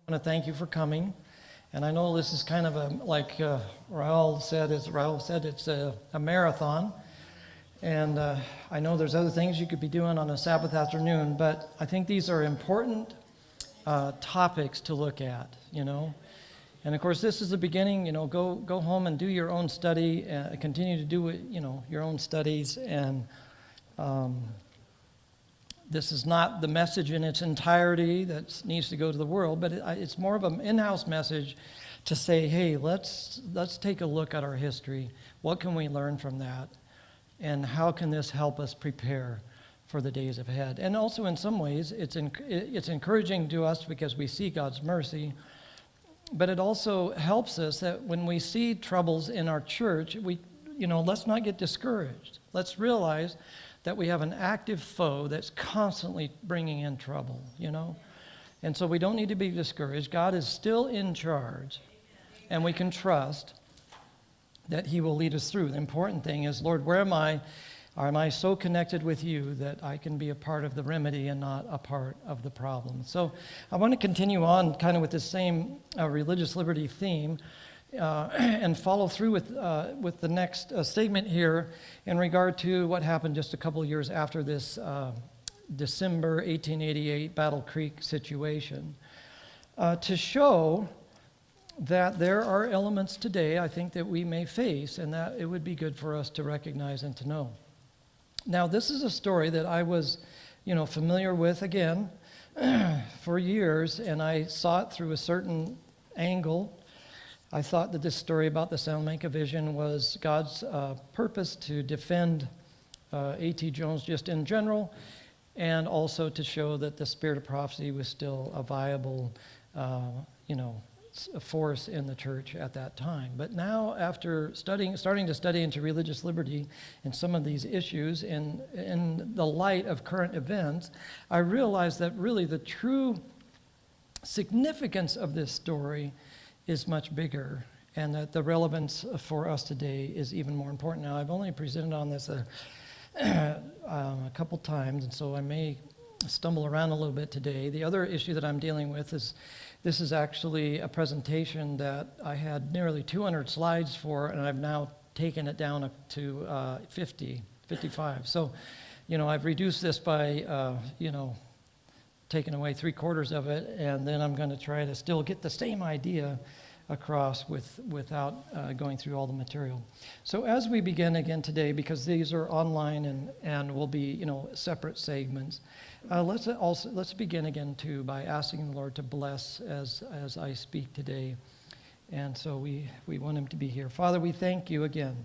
I want to thank you for coming. And I know this is kind of like Raul said, it's a marathon. And I know there's other things you could be doing on a Sabbath afternoon, but I think these are important topics to look at, And of course, this is the beginning. Go home and do your own study. Continue to do your own studies. And this is not the message in its entirety that needs to go to the world, but it's more of an in-house message to say, hey, let's take a look at our history. What can we learn from that? And how can this help us prepare for the days ahead? And also, in some ways, it's encouraging to us because we see God's mercy. But it also helps us that when we see troubles in our church, let's not get discouraged. Let's realize that we have an active foe that's constantly bringing in trouble, And so we don't need to be discouraged. God is still in charge, and we can trust that he will lead us through. The important thing is, Lord, where am I? Am I so connected with you that I can be a part of the remedy and not a part of the problem? So I want to continue on kind of with the same religious liberty theme and follow through with the next statement here in regard to what happened just a couple of years after this December 1888 Battle Creek situation, to show that there are elements today, I think, that we may face, and that it would be good for us to recognize and to know. Now, this is a story that I was, familiar with, again, for years, and I saw it through a certain angle. I thought that this story about the Salamanca vision was God's purpose to defend A.T. Jones just in general, and also to show that the spirit of prophecy was still a viable, force in the church at that time. But now, after starting to study into religious liberty and some of these issues in the light of current events, I realized that really the true significance of this story is much bigger, and that the relevance for us today is even more important. Now, I've only presented on this a couple times, and so I may stumble around a little bit today. The other issue that I'm dealing with is this is actually a presentation that I had nearly 200 slides for, and I've now taken it down to 55. So, I've reduced this by, taking away 3/4 of it, and then I'm going to try to still get the same idea across without going through all the material. So as we begin again today, because these are online and will be separate segments, let's begin again too by asking the Lord to bless as I speak today. And so we want him to be here. Father, we thank you again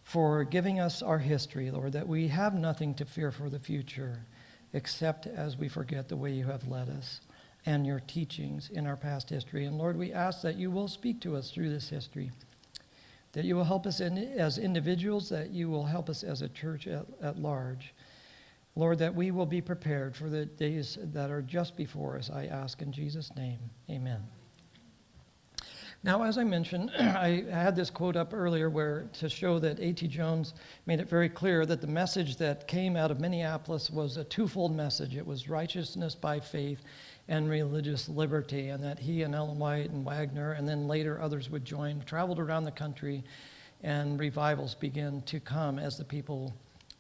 for giving us our history, Lord, that we have nothing to fear for the future except as we forget the way you have led us and your teachings in our past history. And Lord, we ask that you will speak to us through this history, that you will help us as individuals, that you will help us as a church at large. Lord, that we will be prepared for the days that are just before us, I ask in Jesus' name. Amen. Now, as I mentioned, I had this quote up earlier to show that A.T. Jones made it very clear that the message that came out of Minneapolis was a twofold message. It was righteousness by faith and religious liberty, and that he and Ellen White and Wagner, and then later others would join, traveled around the country, and revivals began to come as the people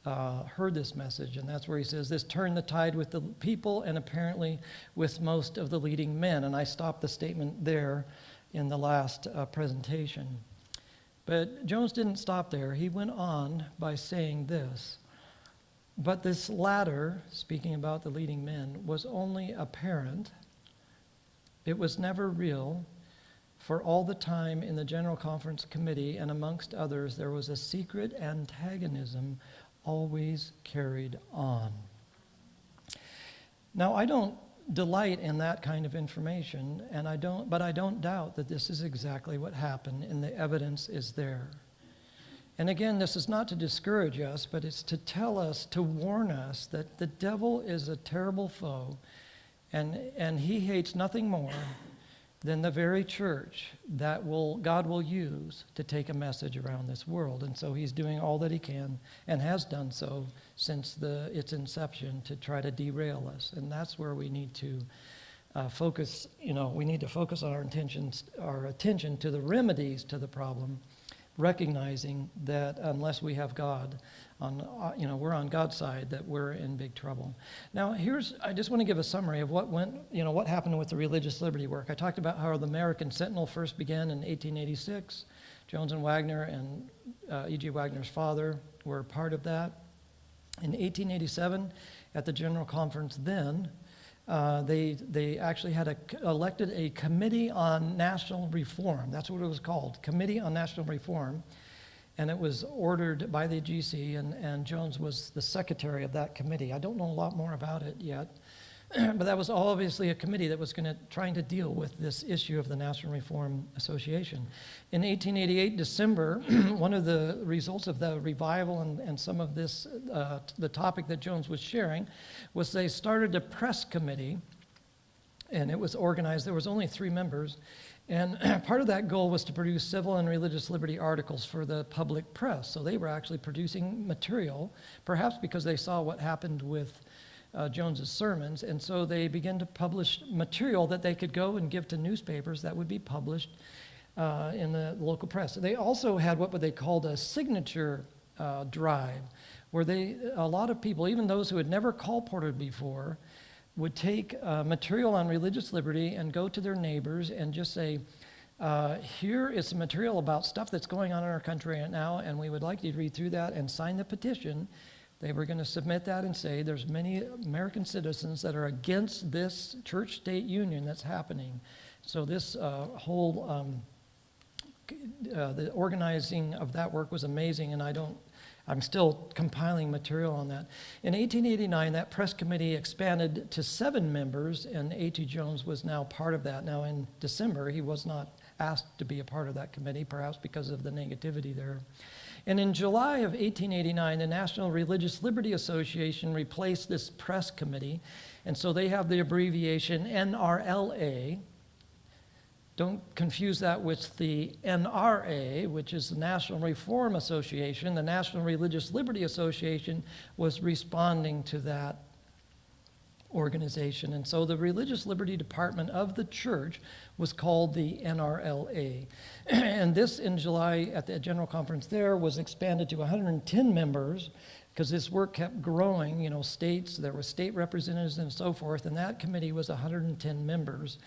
heard this message. And that's where he says, this turned the tide with the people and apparently with most of the leading men. And I stopped the statement there in the last presentation. But Jones didn't stop there. He went on by saying this: but this latter, speaking about the leading men, was only apparent. It was never real, for all the time in the General Conference Committee and amongst others, there was a secret antagonism always carried on. Now, I don't delight in that kind of information, but I don't doubt that this is exactly what happened, and the evidence is there. And again, this is not to discourage us, but it's to tell us, to warn us that the devil is a terrible foe, and he hates nothing more than the very church that God will use to take a message around this world. And so he's doing all that he can and has done so since its inception to try to derail us. And that's where we need to focus, we need to focus our attention to the remedies to the problem, recognizing that unless we have God we're on God's side, that we're in big trouble. Now, I just want to give a summary of what happened with the religious liberty work. I talked about how the American Sentinel first began in 1886. Jones and Wagner and E.G. Wagner's father were part of that. In 1887, at the General Conference then, they actually had elected a Committee on National Reform. That's what it was called, Committee on National Reform. And it was ordered by the GC, and Jones was the secretary of that committee. I don't know a lot more about it yet, but that was obviously a committee that was trying to deal with this issue of the National Reform Association. In 1888, December, one of the results of the revival and some of this, the topic that Jones was sharing, was they started a press committee, and it was organized. There was only 3 members. And part of that goal was to produce civil and religious liberty articles for the public press. So they were actually producing material, perhaps because they saw what happened with Jones's sermons. And so they began to publish material that they could go and give to newspapers that would be published in the local press. They also had what they called a signature drive, where a lot of people, even those who had never colported before, would take material on religious liberty and go to their neighbors and just say, here is some material about stuff that's going on in our country right now, and we would like you to read through that and sign the petition. They were going to submit that and say, there's many American citizens that are against this church-state union that's happening. So this whole, the organizing of that work was amazing, and I'm still compiling material on that. In 1889, that press committee expanded to 7 members, and A.T. Jones was now part of that. Now, in December, he was not asked to be a part of that committee, perhaps because of the negativity there. And in July of 1889, the National Religious Liberty Association replaced this press committee, and so they have the abbreviation NRLA. Don't confuse that with the NRA, which is the National Reform Association. The National Religious Liberty Association was responding to that organization. And so the Religious Liberty Department of the church was called the NRLA. And this, in July, at the General Conference there, was expanded to 110 members, because this work kept growing, states, there were state representatives and so forth, and that committee was 110 members.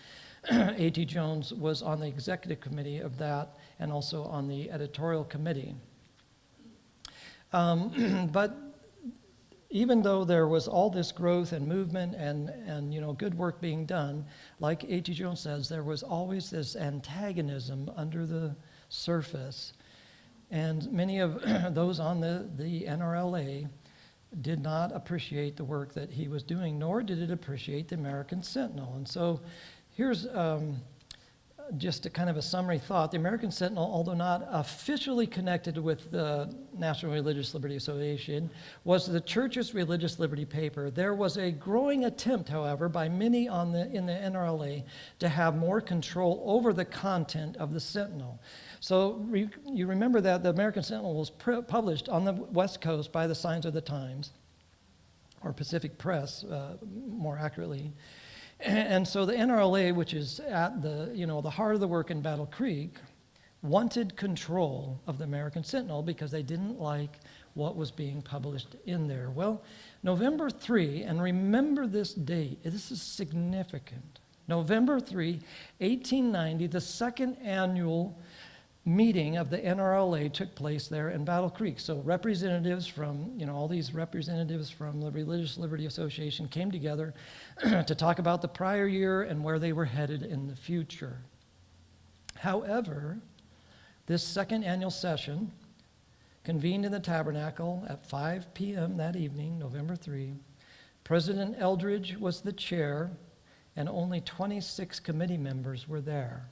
A.T. Jones was on the executive committee of that and also on the editorial committee. But even though there was all this growth and movement and good work being done, like A.T. Jones says, there was always this antagonism under the surface. And many of those on the NRLA did not appreciate the work that he was doing, nor did it appreciate the American Sentinel. And so here's just a kind of a summary thought. The American Sentinel, although not officially connected with the National Religious Liberty Association, was the church's religious liberty paper. There was a growing attempt, however, by many in the NRLA to have more control over the content of the Sentinel. So you remember that the American Sentinel was published on the West Coast by the Signs of the Times, or Pacific Press, more accurately. And so the NRLA, which is at the heart of the work in Battle Creek, wanted control of the American Sentinel because they didn't like what was being published in there. Well, November 3, and remember this date, this is significant. November 3, 1890, the second annual meeting of the NRLA took place there in Battle Creek. So representatives from, all these representatives from the Religious Liberty Association came together to talk about the prior year and where they were headed in the future. However, this second annual session convened in the Tabernacle at 5 p.m. that evening, November 3. President Eldridge was the chair, and only 26 committee members were there,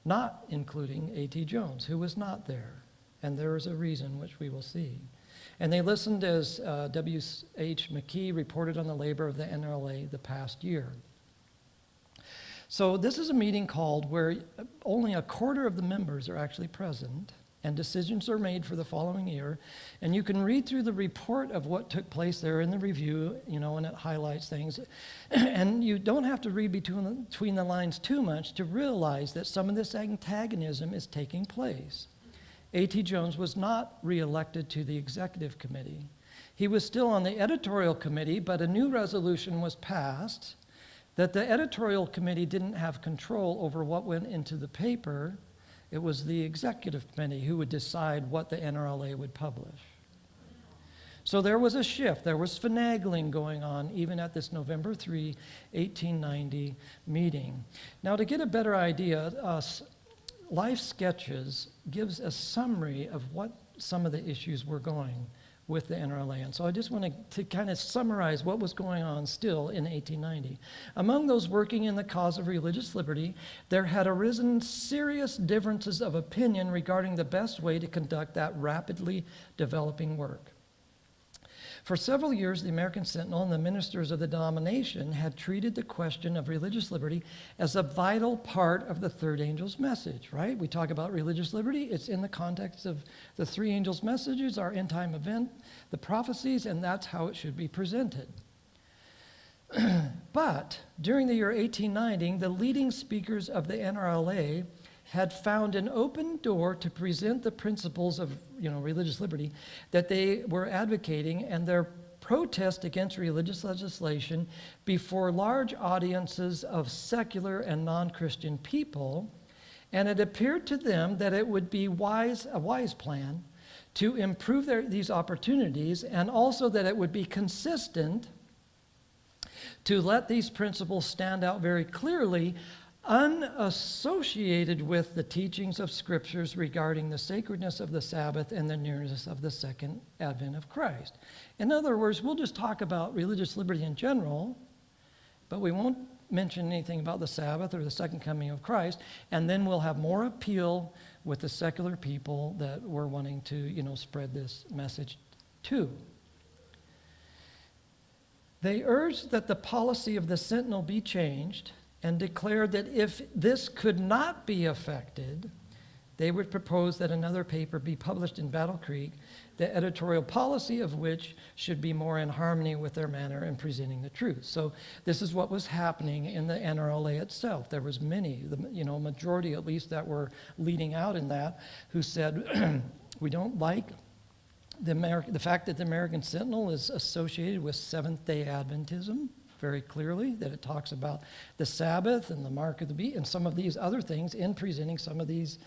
not including A.T. Jones, who was not there. And there is a reason, which we will see. And they listened as W.H. McKee reported on the labor of the NRLA the past year. So this is a meeting called where only a quarter of the members are actually present. and decisions are made for the following year. And you can read through the report of what took place there in the review, and it highlights things. And you don't have to read between the lines too much to realize that some of this antagonism is taking place. A.T. Jones was not reelected to the executive committee. He was still on the editorial committee, but a new resolution was passed that the editorial committee didn't have control over what went into the paper. It was the executive committee who would decide what the NRLA would publish. So there was a shift. There was finagling going on even at this November 3, 1890 meeting. Now, to get a better idea, Life Sketches gives a summary of what some of the issues were going with the NRLA. And so I just wanted to kind of summarize what was going on still in 1890. Among those working in the cause of religious liberty, there had arisen serious differences of opinion regarding the best way to conduct that rapidly developing work. For several years, the American Sentinel and the ministers of the denomination had treated the question of religious liberty as a vital part of the third angel's message, right? We talk about religious liberty. It's in the context of the three angels' messages, our end-time event, the prophecies, and that's how it should be presented. But during the year 1890, the leading speakers of the NRLA had found an open door to present the principles of religious liberty that they were advocating and their protest against religious legislation before large audiences of secular and non-Christian people. And it appeared to them that it would be a wise plan to improve these opportunities, and also that it would be consistent to let these principles stand out very clearly, unassociated with the teachings of scriptures regarding the sacredness of the Sabbath and the nearness of the second advent of Christ. In other words, we'll just talk about religious liberty in general, but we won't mention anything about the Sabbath or the second coming of Christ, and then we'll have more appeal with the secular people that we're wanting to, spread this message to. They urged that the policy of the Sentinel be changed, and declared that if this could not be effected, they would propose that another paper be published in Battle Creek, the editorial policy of which should be more in harmony with their manner in presenting the truth. So this is what was happening in the NRLA itself. There was many, majority at least, that were leading out in that, who said, we don't like the fact that the American Sentinel is associated with Seventh-day Adventism, very clearly, that it talks about the Sabbath and the mark of the beast and some of these other things in presenting some of these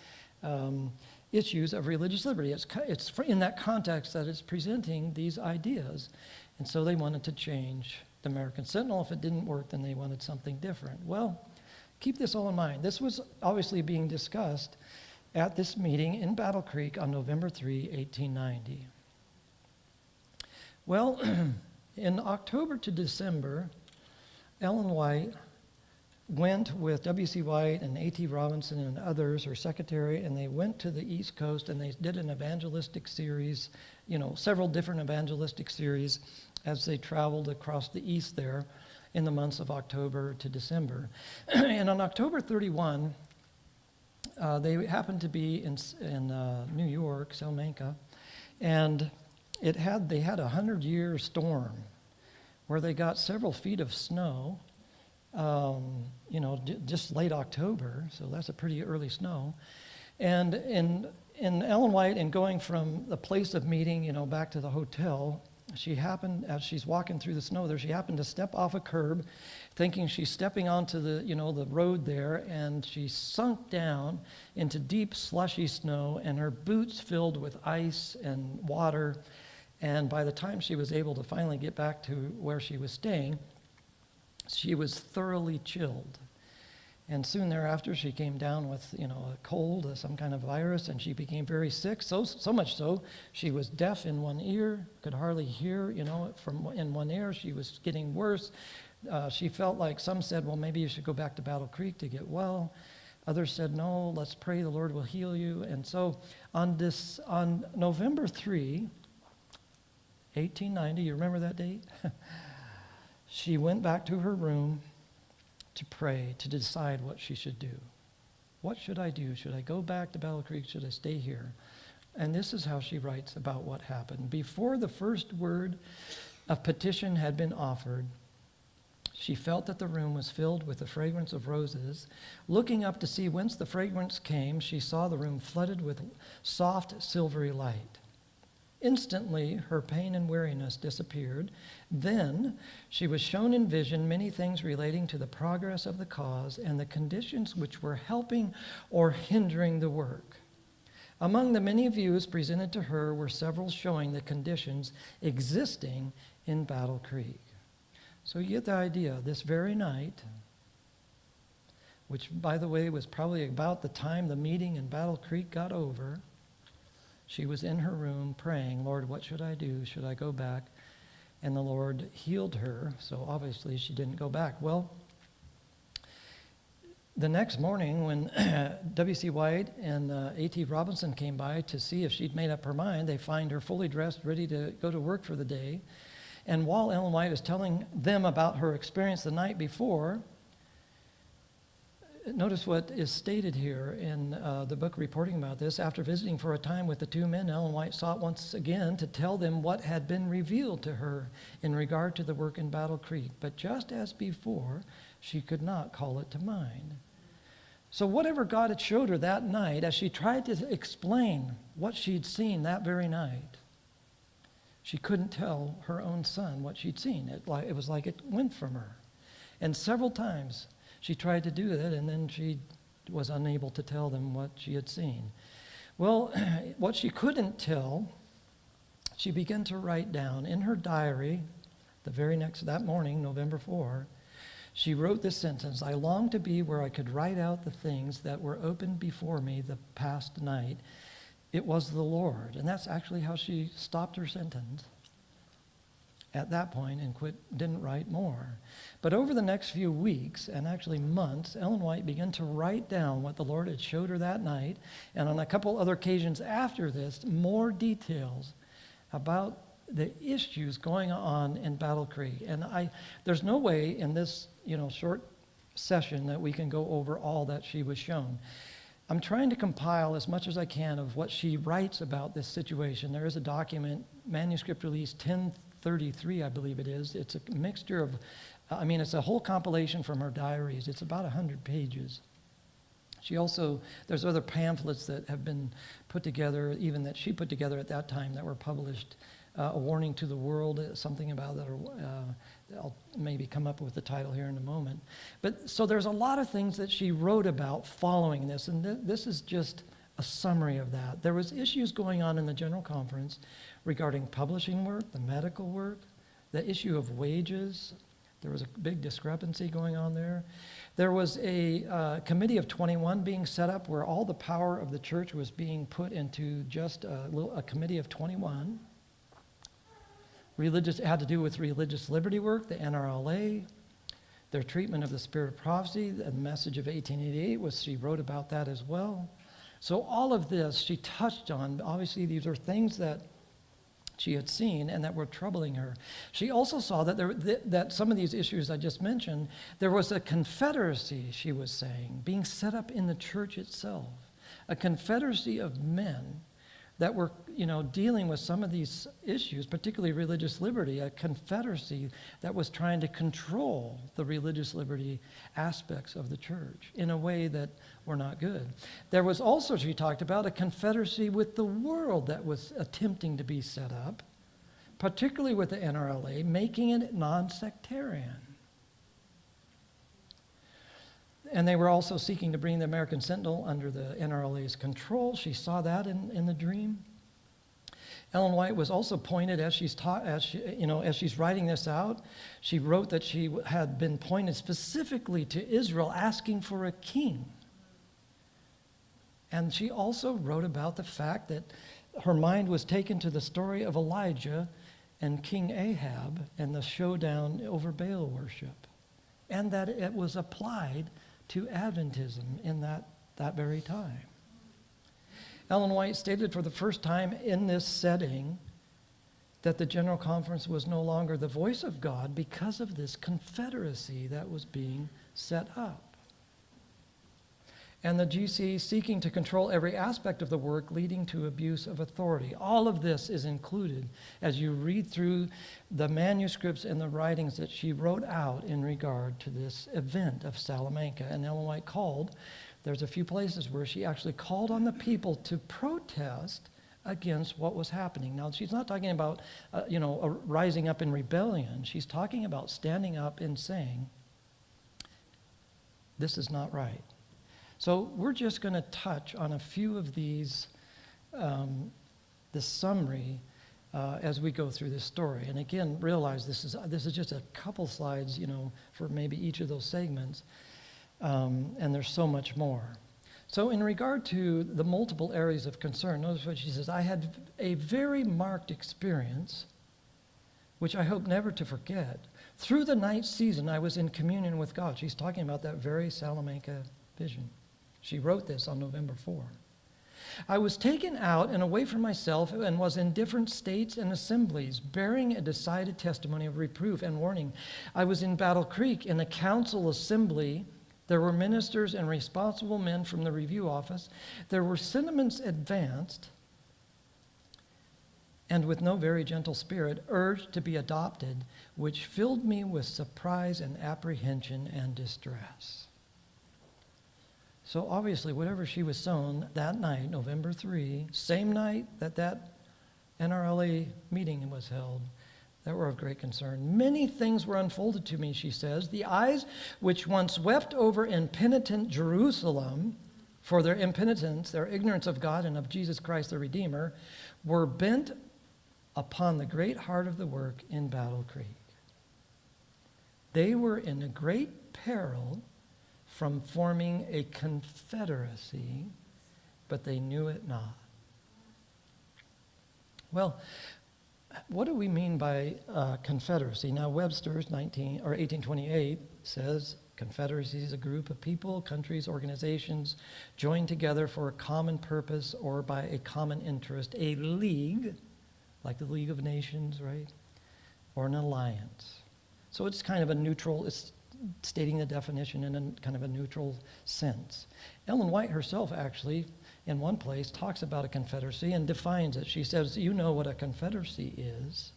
issues of religious liberty. It's in that context that it's presenting these ideas. And so they wanted to change the American Sentinel. If it didn't work, then they wanted something different. Well, keep this all in mind. This was obviously being discussed at this meeting in Battle Creek on November 3, 1890. Well, in October to December, Ellen White went with W.C. White and A.T. Robinson and others, her secretary, and they went to the East Coast and they did an evangelistic series, several different evangelistic series as they traveled across the East there in the months of October to December. And on October 31, they happened to be in New York, Salamanca, and they had a 100-year storm where they got several feet of snow, just late October, so that's a pretty early snow. And in Ellen White, and going from the place of meeting, back to the hotel, she happened, as she's walking through the snow there, she happened to step off a curb, thinking she's stepping onto the road there, and she sunk down into deep slushy snow, and her boots filled with ice and water. And by the time she was able to finally get back to where she was staying, she was thoroughly chilled. And soon thereafter, she came down with, a cold, some kind of virus, and she became very sick, so much so, she was deaf in one ear, could hardly hear, from in one ear. She was getting worse. She felt like, some said, well, maybe you should go back to Battle Creek to get well. Others said, no, let's pray the Lord will heal you. And so on November 3, 1890, you remember that date? She went back to her room to pray, to decide what she should do. What should I do? Should I go back to Battle Creek? Should I stay here? And this is how she writes about what happened. Before the first word of petition had been offered, she felt that the room was filled with the fragrance of roses. Looking up to see whence the fragrance came, she saw the room flooded with soft, silvery light. Instantly, her pain and weariness disappeared. Then she was shown in vision many things relating to the progress of the cause and the conditions which were helping or hindering the work. Among the many views presented to her were several showing the conditions existing in Battle Creek. So you get the idea. This very night, which, by the way, was probably about the time the meeting in Battle Creek got over, she was in her room praying, Lord, what should I do? Should I go back? And the Lord healed her, so obviously she didn't go back. Well, the next morning when W.C. White and A.T. Robinson came by to see if she'd made up her mind, they find her fully dressed, ready to go to work for the day. And while Ellen White is telling them about her experience the night before, notice what is stated here in the book reporting about this. After visiting for a time with the two men, Ellen White sought once again to tell them what had been revealed to her in regard to the work in Battle Creek. But just as before, she could not call it to mind. So whatever God had showed her that night, as she tried to explain what she'd seen that very night, she couldn't tell her own son what she'd seen. It was like it went from her. And several times she tried to do that, and then she was unable to tell them what she had seen. Well, what she couldn't tell, she began to write down in her diary that morning, November 4, she wrote this sentence, I longed to be where I could write out the things that were opened before me the past night. It was the Lord. And that's actually how she stopped her sentence at that point and didn't write more. But over the next few weeks, and actually months, Ellen White began to write down what the Lord had showed her that night, and on a couple other occasions after this, more details about the issues going on in Battle Creek. And there's no way in this short session that we can go over all that she was shown. I'm trying to compile as much as I can of what she writes about this situation. There is a document, manuscript release 1033, I believe it is. It's a mixture of, it's a whole compilation from her diaries. It's about 100 pages. There's other pamphlets that have been put together, even that she put together at that time, that were published. A Warning to the World, something about that. I'll maybe come up with the title here in a moment. But so there's a lot of things that she wrote about following this, and this is just a summary of that. There was issues going on in the General Conference regarding publishing work, the medical work, the issue of wages. There was a big discrepancy going on there. There was a committee of 21 being set up where all the power of the church was being put into just a committee of 21. It had to do with religious liberty work, the NRLA, their treatment of the spirit of prophecy, the message of 1888, she wrote about that as well. So all of this she touched on. Obviously, these are things that she had seen and that were troubling her. She also saw that some of these issues I just mentioned, there was a confederacy, she was saying, being set up in the church itself, a confederacy of men that were, dealing with some of these issues, particularly religious liberty, a confederacy that was trying to control the religious liberty aspects of the church in a way that were not good. There was also, she talked about, a confederacy with the world that was attempting to be set up, particularly with the NRLA, making it non-sectarian. And they were also seeking to bring the American Sentinel under the NRLA's control. She saw that in the dream. Ellen White was also pointed as she's writing this out. She wrote that she had been pointed specifically to Israel, asking for a king. And she also wrote about the fact that her mind was taken to the story of Elijah and King Ahab and the showdown over Baal worship, and that it was applied to Adventism in that very time. Ellen White stated for the first time in this setting that the General Conference was no longer the voice of God because of this confederacy that was being set up. and the GC seeking to control every aspect of the work, leading to abuse of authority. All of this is included as you read through the manuscripts and the writings that she wrote out in regard to this event of Salamanca. And Ellen White there's a few places where she actually called on the people to protest against what was happening. Now, she's not talking about, rising up in rebellion. She's talking about standing up and saying, this is not right. So we're just going to touch on a few of these, the summary, as we go through this story. And again, realize this is just a couple slides, for maybe each of those segments, and there's so much more. So in regard to the multiple areas of concern, notice what she says, I had a very marked experience, which I hope never to forget. Through the night season, I was in communion with God. She's talking about that very Salamanca vision. She wrote this on November 4. I was taken out and away from myself and was in different states and assemblies, bearing a decided testimony of reproof and warning. I was in Battle Creek in a council assembly. There were ministers and responsible men from the review office. There were sentiments advanced, and with no very gentle spirit, urged to be adopted, which filled me with surprise and apprehension and distress. So obviously, whatever she was sown that night, November 3, same night that NRLA meeting was held, that were of great concern. Many things were unfolded to me, she says. The eyes which once wept over impenitent Jerusalem for their impenitence, their ignorance of God and of Jesus Christ the Redeemer, were bent upon the great heart of the work in Battle Creek. They were in a great peril from forming a confederacy, but they knew it not. Well, what do we mean by confederacy? Now, Webster's 1828 says confederacy is a group of people, countries, organizations joined together for a common purpose or by a common interest. A league, like the League of Nations, right? Or an alliance. So it's kind of a neutral, it's stating the definition in a kind of a neutral sense. Ellen White herself actually, in one place, talks about a confederacy and defines it. She says, you know what a confederacy is.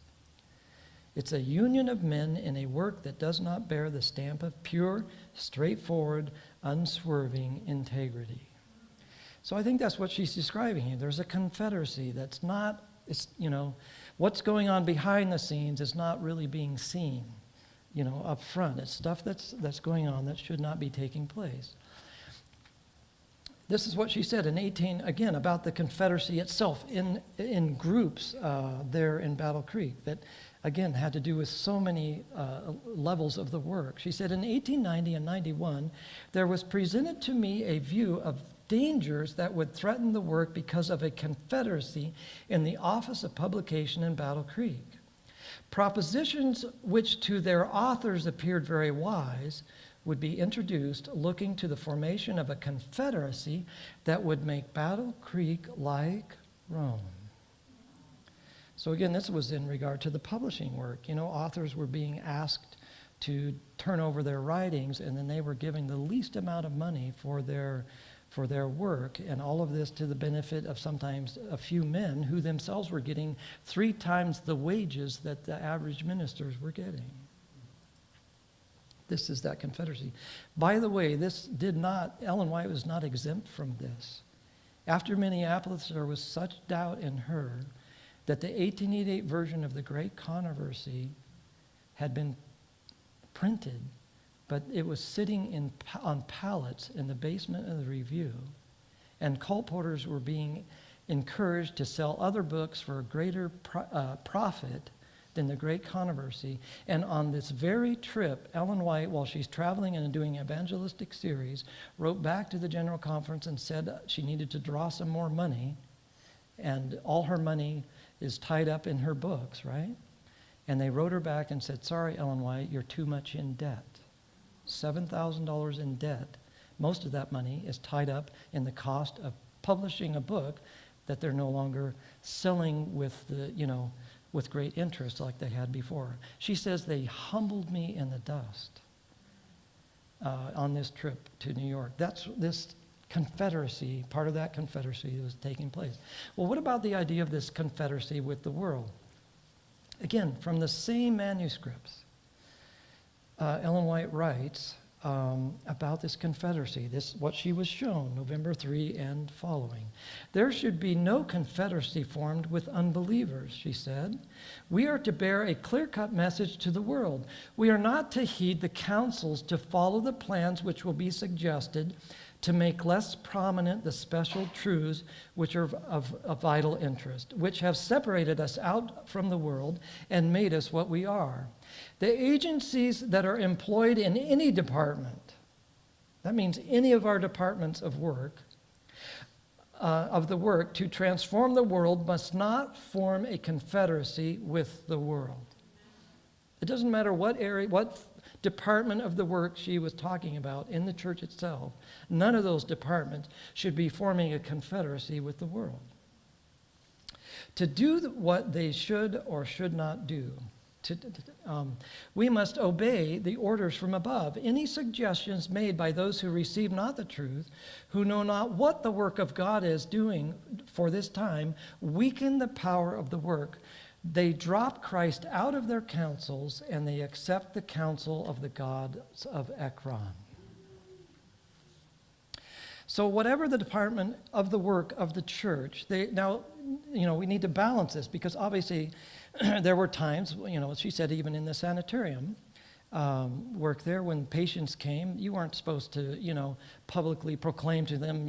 It's a union of men in a work that does not bear the stamp of pure, straightforward, unswerving integrity. So I think that's what she's describing here. There's a confederacy that's not, what's going on behind the scenes is not really being seen, up front. It's stuff that's going on that should not be taking place. This is what she said in 18, again, about the Confederacy itself in groups there in Battle Creek that, again, had to do with so many levels of the work. She said, in 1890 and 91, there was presented to me a view of dangers that would threaten the work because of a confederacy in the Office of Publication in Battle Creek. Propositions which to their authors appeared very wise would be introduced looking to the formation of a confederacy that would make Battle Creek like Rome. So again, this was in regard to the publishing work. Authors were being asked to turn over their writings, and then they were giving the least amount of money for their work, and all of this to the benefit of sometimes a few men who themselves were getting 3 times the wages that the average ministers were getting. This is that confederacy. By the way, Ellen White was not exempt from this. After Minneapolis, there was such doubt in her that the 1888 version of the Great Controversy had been printed, but it was sitting on pallets in the basement of the Review, and colporteurs were being encouraged to sell other books for a greater profit than the Great Controversy. And on this very trip, Ellen White, while she's traveling and doing an evangelistic series, wrote back to the General Conference and said she needed to draw some more money, and all her money is tied up in her books, right? And they wrote her back and said, sorry, Ellen White, you're too much in debt. $7,000 in debt. Most of that money is tied up in the cost of publishing a book that they're no longer selling with with great interest like they had before. She says they humbled me in the dust on this trip to New York. This confederacy, part of that confederacy was taking place. Well, what about the idea of this confederacy with the world? Again, from the same manuscripts, Ellen White writes about this confederacy, what she was shown, November 3 and following. There should be no confederacy formed with unbelievers, she said. We are to bear a clear-cut message to the world. We are not to heed the counsels to follow the plans which will be suggested to make less prominent the special truths which are of vital interest, which have separated us out from the world and made us what we are. The agencies that are employed in any department, that means any of our departments of work, to transform the world must not form a confederacy with the world. It doesn't matter what area, what department of the work she was talking about in the church itself. None of those departments should be forming a confederacy with the world. To do what they should or should not do, we must obey the orders from above. Any suggestions made by those who receive not the truth, who know not what the work of God is doing for this time, weaken the power of the work. They drop Christ out of their councils, and they accept the counsel of the gods of Ekron. So whatever the department of the work of the church, we need to balance this, because obviously there were times, she said even in the sanitarium work there, when patients came, you weren't supposed to, publicly proclaim to them,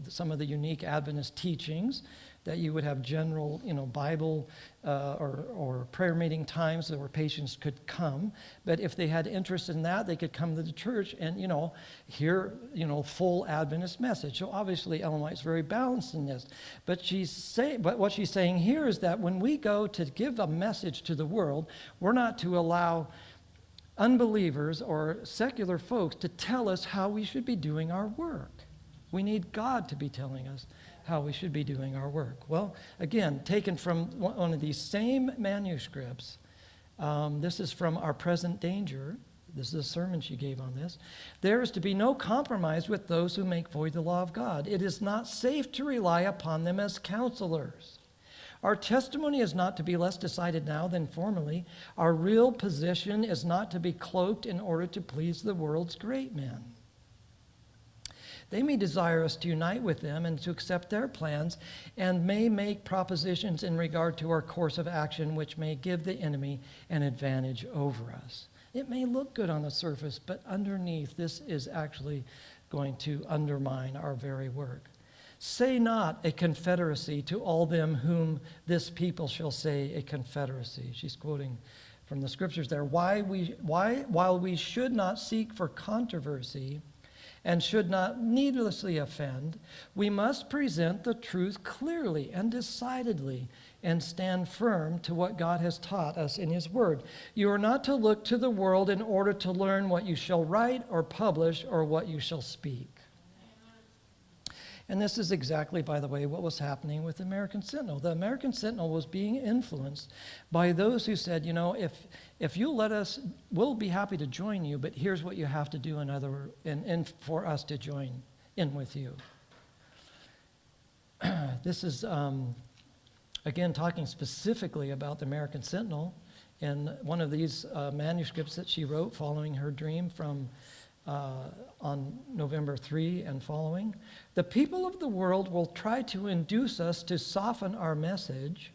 some of the unique Adventist teachings, that you would have general, Bible or prayer meeting times where patients could come. But if they had interest in that, they could come to the church and, hear, full Adventist message. So obviously Ellen White's very balanced in this. But what she's saying here is that when we go to give a message to the world, we're not to allow unbelievers or secular folks to tell us how we should be doing our work. We need God to be telling us how we should be doing our work. Well, again, taken from one of these same manuscripts. This is from Our Present Danger. This is a sermon she gave on this. There is to be no compromise with those who make void the law of God. It is not safe to rely upon them as counselors. Our testimony is not to be less decided now than formerly. Our real position is not to be cloaked in order to please the world's great men. They may desire us to unite with them and to accept their plans, and may make propositions in regard to our course of action which may give the enemy an advantage over us. It may look good on the surface, but underneath, this is actually going to undermine our very work. Say not a confederacy to all them whom this people shall say a confederacy. She's quoting from the scriptures there. While we should not seek for controversy and should not needlessly offend, we must present the truth clearly and decidedly and stand firm to what God has taught us in His Word. You are not to look to the world in order to learn what you shall write or publish or what you shall speak. And this is exactly, by the way, what was happening with the American Sentinel. The American Sentinel was being influenced by those who said, if you'll let us, we'll be happy to join you, but here's what you have to do and for us to join in with you. This is, again, talking specifically about the American Sentinel in one of these manuscripts that she wrote following her dream from on November 3 and following. The people of the world will try to induce us to soften our message,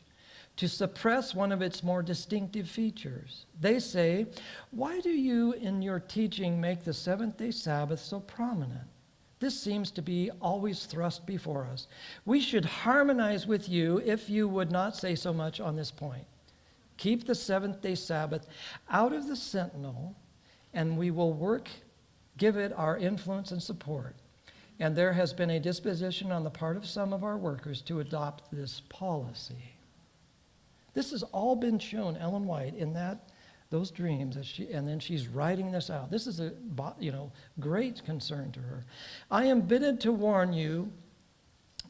to suppress one of its more distinctive features. They say, why do you in your teaching make the seventh-day Sabbath so prominent? This seems to be always thrust before us. We should harmonize with you if you would not say so much on this point. Keep the seventh-day Sabbath out of the Sentinel, and we will give it our influence and support. And there has been a disposition on the part of some of our workers to adopt this policy. This has all been shown Ellen White in those dreams, and then she's writing this out. This is a great concern to her. I am bidden to warn you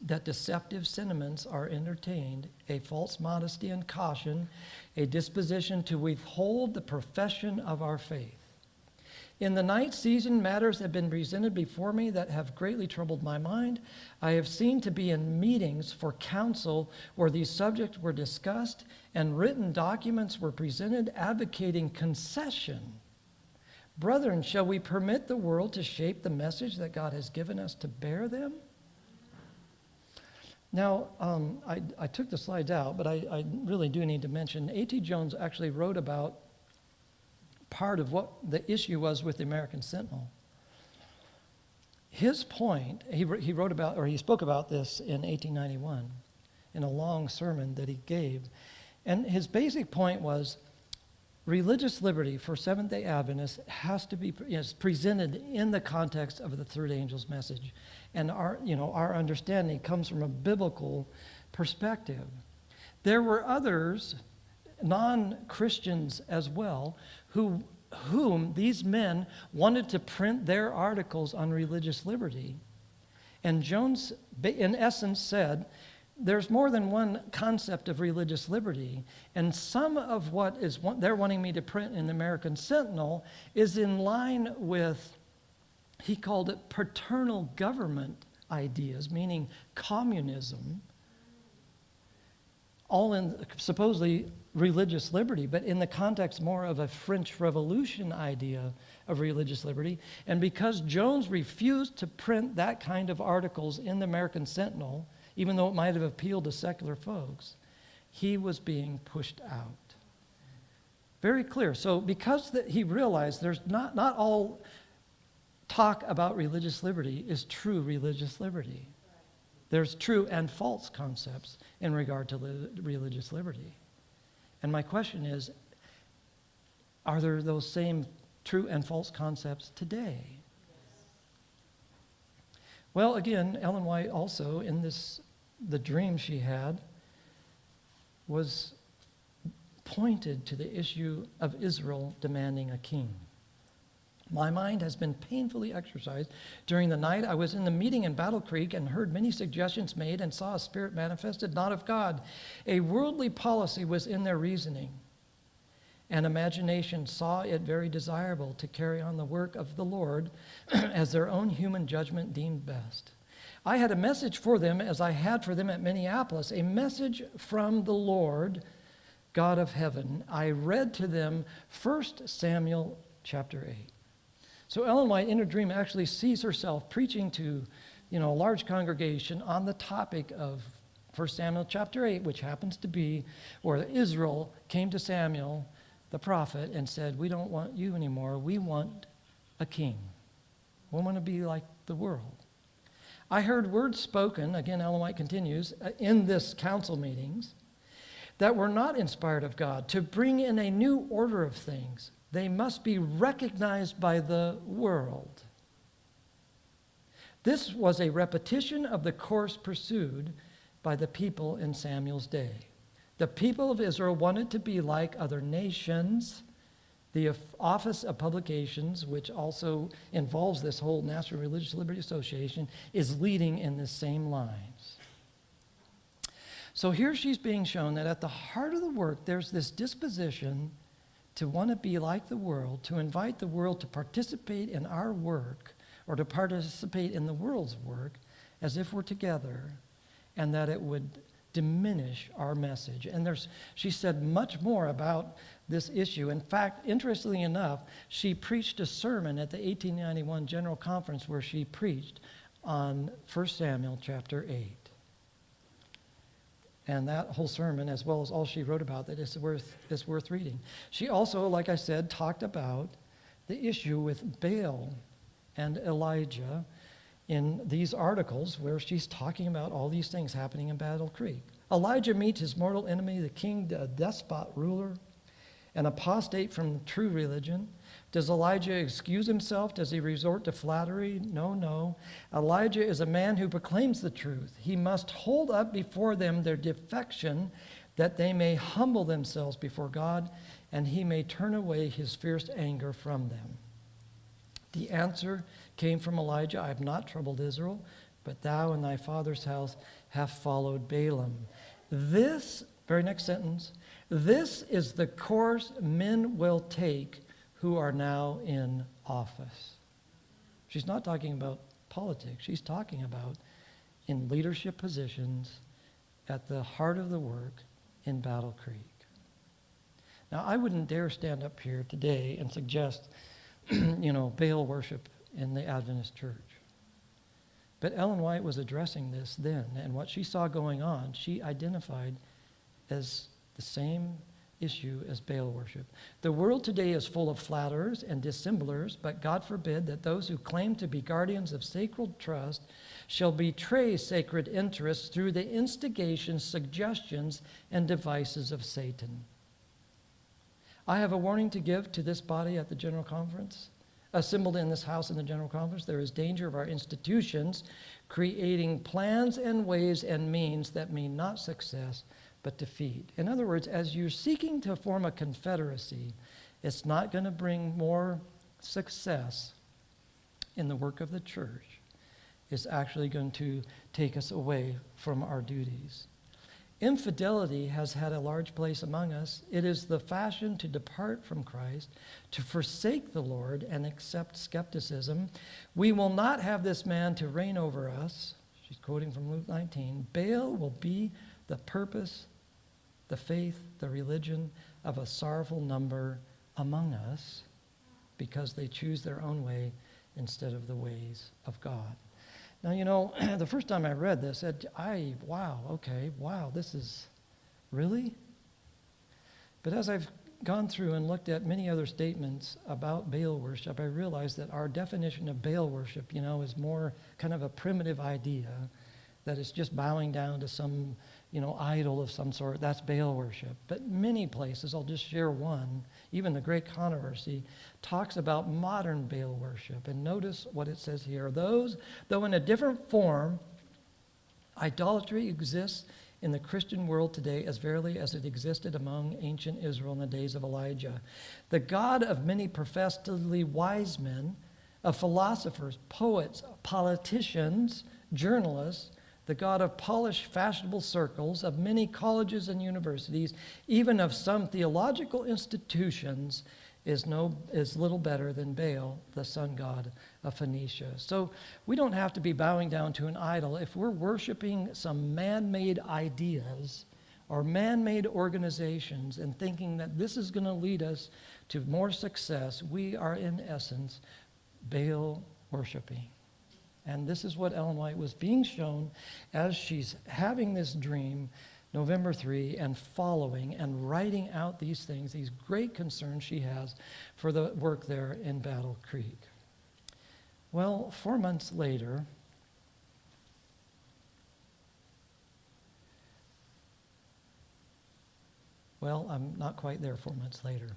that deceptive sentiments are entertained, a false modesty and caution, a disposition to withhold the profession of our faith. In the night season, matters have been presented before me that have greatly troubled my mind. I have seen to be in meetings for counsel where these subjects were discussed, and written documents were presented advocating concession. Brethren, shall we permit the world to shape the message that God has given us to bear them? Now, I took the slides out, but I really do need to mention, A.T. Jones actually wrote about part of what the issue was with the American Sentinel. His point, he wrote about, or he spoke about this in 1891 in a long sermon that he gave. And his basic point was religious liberty for Seventh-day Adventists has to be presented in the context of the third angel's message. And our understanding comes from a biblical perspective. There were others, non-Christians as well, whom these men wanted to print their articles on religious liberty. And Jones, in essence, said, there's more than one concept of religious liberty, and some of what they're wanting me to print in the American Sentinel is in line with, he called it paternal government ideas, meaning communism, all in supposedly religious liberty, but in the context more of a French Revolution idea of religious liberty. And because Jones refused to print that kind of articles in the American Sentinel, even though it might have appealed to secular folks, he was being pushed out. Very clear. So because he realized there's not all talk about religious liberty is true religious liberty. There's true and false concepts in regard to religious liberty. And my question is, are there those same true and false concepts today? Well, again, Ellen White also, in the dream she had, was pointed to the issue of Israel demanding a king. My mind has been painfully exercised. During the night, I was in the meeting in Battle Creek and heard many suggestions made and saw a spirit manifested, not of God. A worldly policy was in their reasoning, and imagination saw it very desirable to carry on the work of the Lord as their own human judgment deemed best. I had a message for them, as I had for them at Minneapolis, a message from the Lord, God of heaven. I read to them 1 Samuel chapter 8. So Ellen White, in her dream, actually sees herself preaching to, a large congregation on the topic of 1 Samuel chapter 8, which happens to be where Israel came to Samuel, the prophet, and said, we don't want you anymore. We want a king. We want to be like the world. I heard words spoken, again, Ellen White continues, in this council meetings that were not inspired of God to bring in a new order of things. They must be recognized by the world. This was a repetition of the course pursued by the people in Samuel's day. The people of Israel wanted to be like other nations. The Office of Publications, which also involves this whole National Religious Liberty Association, is leading in the same lines. So here she's being shown that at the heart of the work, there's this disposition to want to be like the world, to invite the world to participate in our work or to participate in the world's work as if we're together, and that it would diminish our message. And she said much more about this issue. In fact, interestingly enough, she preached a sermon at the 1891 General Conference where she preached on 1 Samuel chapter 8. And that whole sermon, as well as all she wrote about it, is worth reading. She also, like I said, talked about the issue with Baal and Elijah in these articles where she's talking about all these things happening in Battle Creek. Elijah meets his mortal enemy, the king, the despot ruler, an apostate from true religion. Does Elijah excuse himself? Does he resort to flattery? No. Elijah is a man who proclaims the truth. He must hold up before them their defection, that they may humble themselves before God, and he may turn away his fierce anger from them. The answer came from Elijah, I have not troubled Israel, but thou and thy father's house have followed Balaam. This, very next sentence, this is the course men will take who are now in office. She's not talking about politics. She's talking about in leadership positions at the heart of the work in Battle Creek. Now, I wouldn't dare stand up here today and suggest, Baal worship in the Adventist church. But Ellen White was addressing this then, and what she saw going on, she identified as the same issue as Baal worship. The world today is full of flatterers and dissemblers, but God forbid that those who claim to be guardians of sacred trust shall betray sacred interests through the instigations, suggestions, and devices of Satan. I have a warning to give to this body at the General Conference. Assembled in this house in the General Conference, there is danger of our institutions creating plans and ways and means that mean not success, but defeat. In other words, as you're seeking to form a confederacy, it's not going to bring more success in the work of the church. It's actually going to take us away from our duties. Infidelity has had a large place among us. It is the fashion to depart from Christ, to forsake the Lord, and accept skepticism. We will not have this man to reign over us. She's quoting from Luke 19. Baal will be the purpose, the faith, the religion of a sorrowful number among us because they choose their own way instead of the ways of God. Now, the first time I read this, this is really? But as I've gone through and looked at many other statements about Baal worship, I realized that our definition of Baal worship, is more kind of a primitive idea, that it's just bowing down to some, idol of some sort. That's Baal worship. But many places, I'll just share one, even the Great Controversy, talks about modern Baal worship. And notice what it says here. Though in a different form, idolatry exists in the Christian world today as verily as it existed among ancient Israel in the days of Elijah. The God of many professedly wise men, of philosophers, poets, politicians, journalists, the God of polished fashionable circles, of many colleges and universities, even of some theological institutions, is little better than Baal, the sun god of Phoenicia. So we don't have to be bowing down to an idol. If we're worshiping some man-made ideas or man-made organizations and thinking that this is going to lead us to more success, we are in essence Baal worshiping. And this is what Ellen White was being shown as she's having this dream, November 3, and following and writing out these things, these great concerns she has for the work there in Battle Creek. Well, 4 months later, I'm not quite there 4 months later.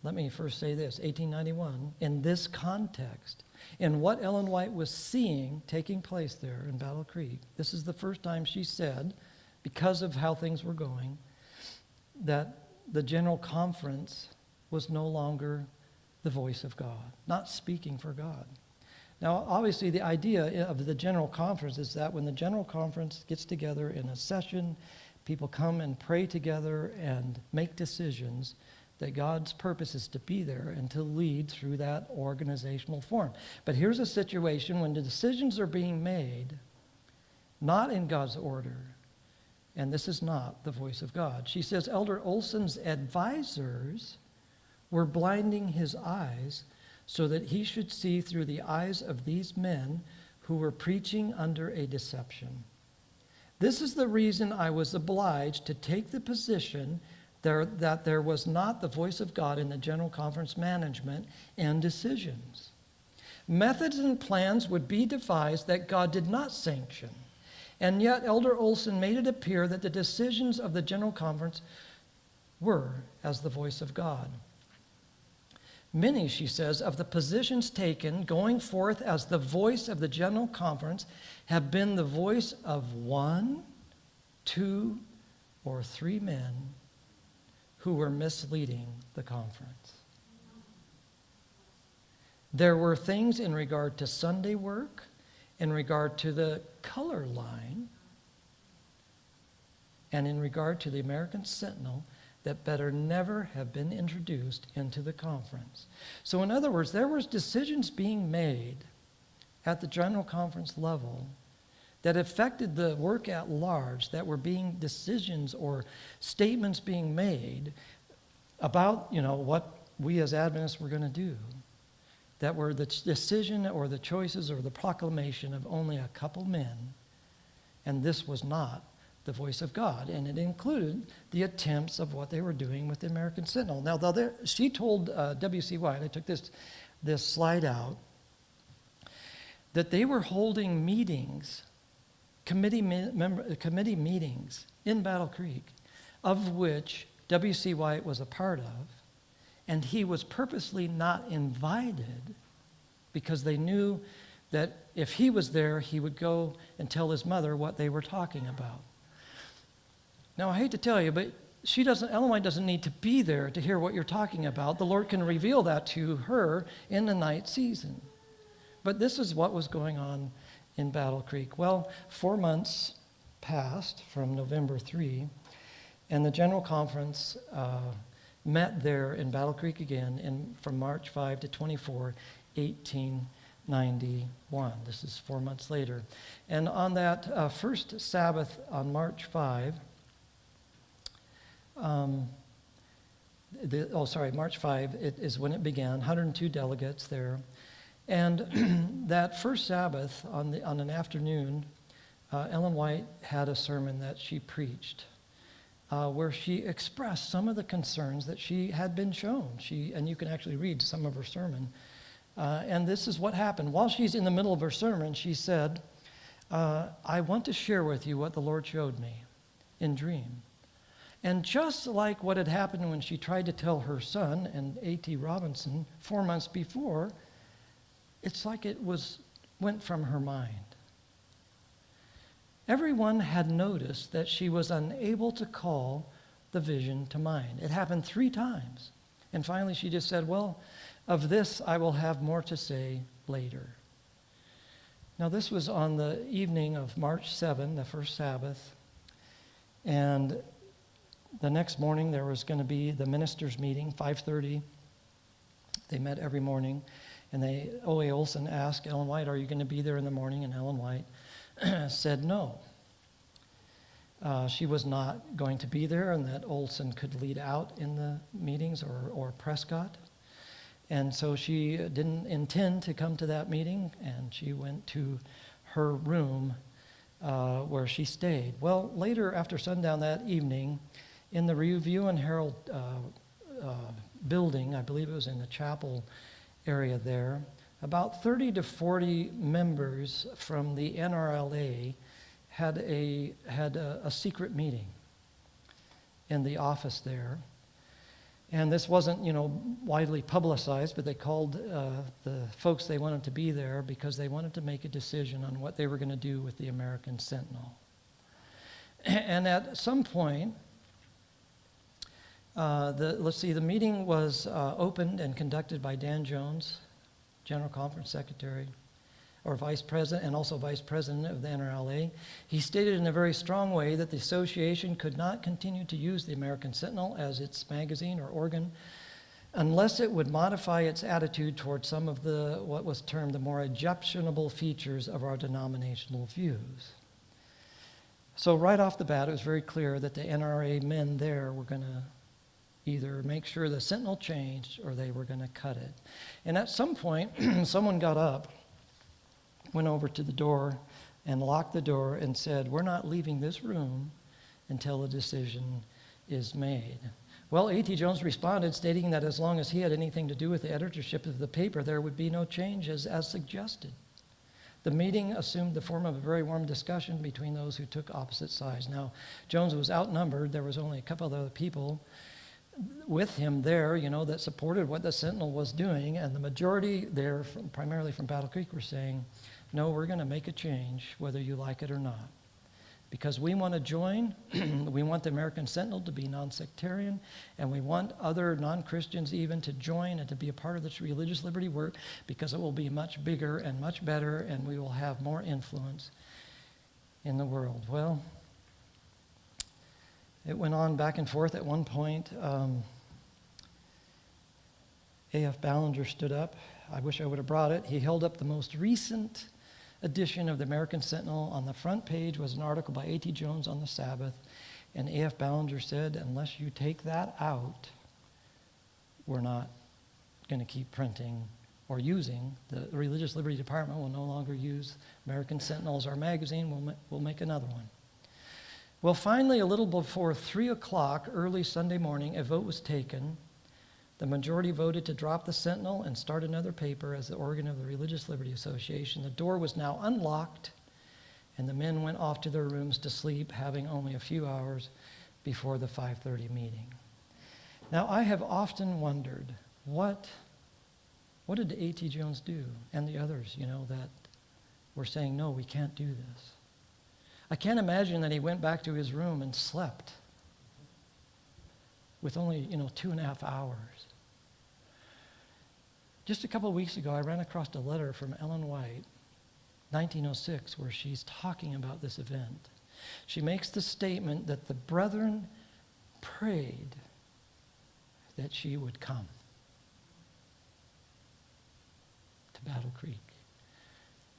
Let me first say this, 1891, in this context, in what Ellen White was seeing taking place there in Battle Creek, this is the first time she said, because of how things were going, that the General Conference was no longer the voice of God, not speaking for God. Now, obviously, the idea of the General Conference is that when the General Conference gets together in a session, people come and pray together and make decisions, that God's purpose is to be there and to lead through that organizational form. But here's a situation when the decisions are being made not in God's order, and this is not the voice of God. She says Elder Olson's advisors were blinding his eyes so that he should see through the eyes of these men who were preaching under a deception. This is the reason I was obliged to take the position that there was not the voice of God in the General Conference management and decisions. Methods and plans would be devised that God did not sanction, and yet Elder Olson made it appear that the decisions of the General Conference were as the voice of God. Many, she says, of the positions taken going forth as the voice of the General Conference have been the voice of 1, 2, or 3 men who were misleading the conference. There were things in regard to Sunday work, in regard to the color line, and in regard to the American Sentinel that better never have been introduced into the conference. So in other words, there was decisions being made at the General Conference level that affected the work at large, that were being decisions or statements being made about, what we as Adventists were going to do, that were the decision or the choices or the proclamation of only a couple men, and this was not the voice of God, and it included the attempts of what they were doing with the American Sentinel. Now, she told W.C. White, I took this slide out, that they were holding meetings, committee meetings in Battle Creek, of which W.C. White was a part of, and he was purposely not invited because they knew that if he was there, he would go and tell his mother what they were talking about. Now, I hate to tell you, but Ellen White doesn't need to be there to hear what you're talking about. The Lord can reveal that to her in the night season. But this is what was going on in Battle Creek. Well, 4 months passed from November 3, and the General Conference met there in Battle Creek again from March 5 to 24, 1891. This is 4 months later. And on that first Sabbath on March 5, March 5 is when it began, 102 delegates there. And that first Sabbath on an afternoon, Ellen White had a sermon that she preached where she expressed some of the concerns that she had been shown. And you can actually read some of her sermon. And this is what happened. While she's in the middle of her sermon, she said, I want to share with you what the Lord showed me in dream. And just like what had happened when she tried to tell her son and A.T. Robinson 4 months before, it's like it went from her mind. Everyone had noticed that she was unable to call the vision to mind. It happened 3 times. And finally she just said, well, of this I will have more to say later. Now this was on the evening of March 7, the first Sabbath. And the next morning there was going to be the ministers' meeting, 5:30. They met every morning. And O.A. Olson asked Ellen White, are you going to be there in the morning? And Ellen White said no. She was not going to be there, and that Olson could lead out in the meetings or Prescott. And so she didn't intend to come to that meeting, and she went to her room where she stayed. Well, later after sundown that evening, in the Review and Herald building, I believe it was in the chapel area there, about 30 to 40 members from the NRLA had a secret meeting in the office there. And this wasn't, widely publicized, but they called the folks they wanted to be there because they wanted to make a decision on what they were going to do with the American Sentinel. And at some point, the meeting was opened and conducted by Dan Jones, General Conference Secretary, or Vice President, and also Vice President of the NRLA. He stated in a very strong way that the association could not continue to use the American Sentinel as its magazine or organ unless it would modify its attitude towards some of what was termed the more objectionable features of our denominational views. So right off the bat, it was very clear that the NRA men there were going to either make sure the Sentinel changed or they were going to cut it. And at some point, someone got up, went over to the door and locked the door and said, we're not leaving this room until a decision is made. Well, A.T. Jones responded, stating that as long as he had anything to do with the editorship of the paper, there would be no changes as suggested. The meeting assumed the form of a very warm discussion between those who took opposite sides. Now, Jones was outnumbered. There was only a couple of other people with him there, that supported what the Sentinel was doing, and the majority there, primarily from Battle Creek, were saying, no, we're going to make a change, whether you like it or not. Because we want to join, we want the American Sentinel to be non-sectarian, and we want other non-Christians even to join and to be a part of this religious liberty work, because it will be much bigger and much better, and we will have more influence in the world. Well, It went on back and forth. At one point, A.F. Ballinger stood up. I wish I would have brought it. He held up the most recent edition of the American Sentinel. On the front page was an article by A.T. Jones on the Sabbath. And A.F. Ballinger said, unless you take that out, we're not going to keep printing or using. The Religious Liberty Department will no longer use American Sentinel as our magazine. We'll make another one. Well, finally, a little before 3 o'clock, early Sunday morning, a vote was taken. The majority voted to drop the Sentinel and start another paper as the organ of the Religious Liberty Association. The door was now unlocked, and the men went off to their rooms to sleep, having only a few hours before the 5:30 meeting. Now, I have often wondered, what did A.T. Jones do and the others, that were saying, no, we can't do this? I can't imagine that he went back to his room and slept with only, 2.5 hours. Just a couple of weeks ago, I ran across a letter from Ellen White, 1906, where she's talking about this event. She makes the statement that the brethren prayed that she would come to Battle Creek.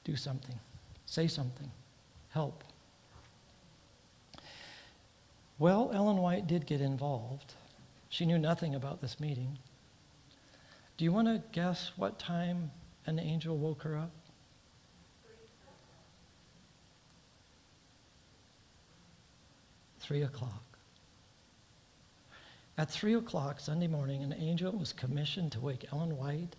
Do something. Say something. Help. Well, Ellen White did get involved. She knew nothing about this meeting. Do you want to guess what time an angel woke her up? 3 o'clock. At 3 o'clock Sunday morning, an angel was commissioned to wake Ellen White.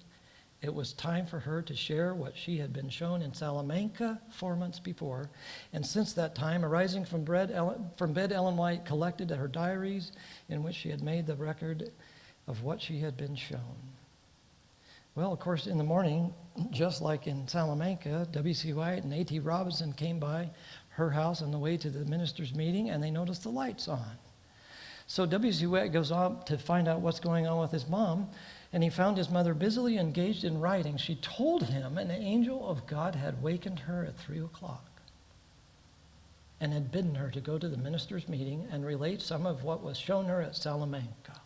It was time for her to share what she had been shown in Salamanca 4 months before. And since that time, arising from bed, Ellen White collected her diaries in which she had made the record of what she had been shown. Well, of course, in the morning, just like in Salamanca, W.C. White and A.T. Robinson came by her house on the way to the minister's meeting, and they noticed the lights on. So W.C. White goes up to find out what's going on with his mom, and he found his mother busily engaged in writing. She told him an angel of God had wakened her at 3 o'clock and had bidden her to go to the minister's meeting and relate some of what was shown her at Salamanca.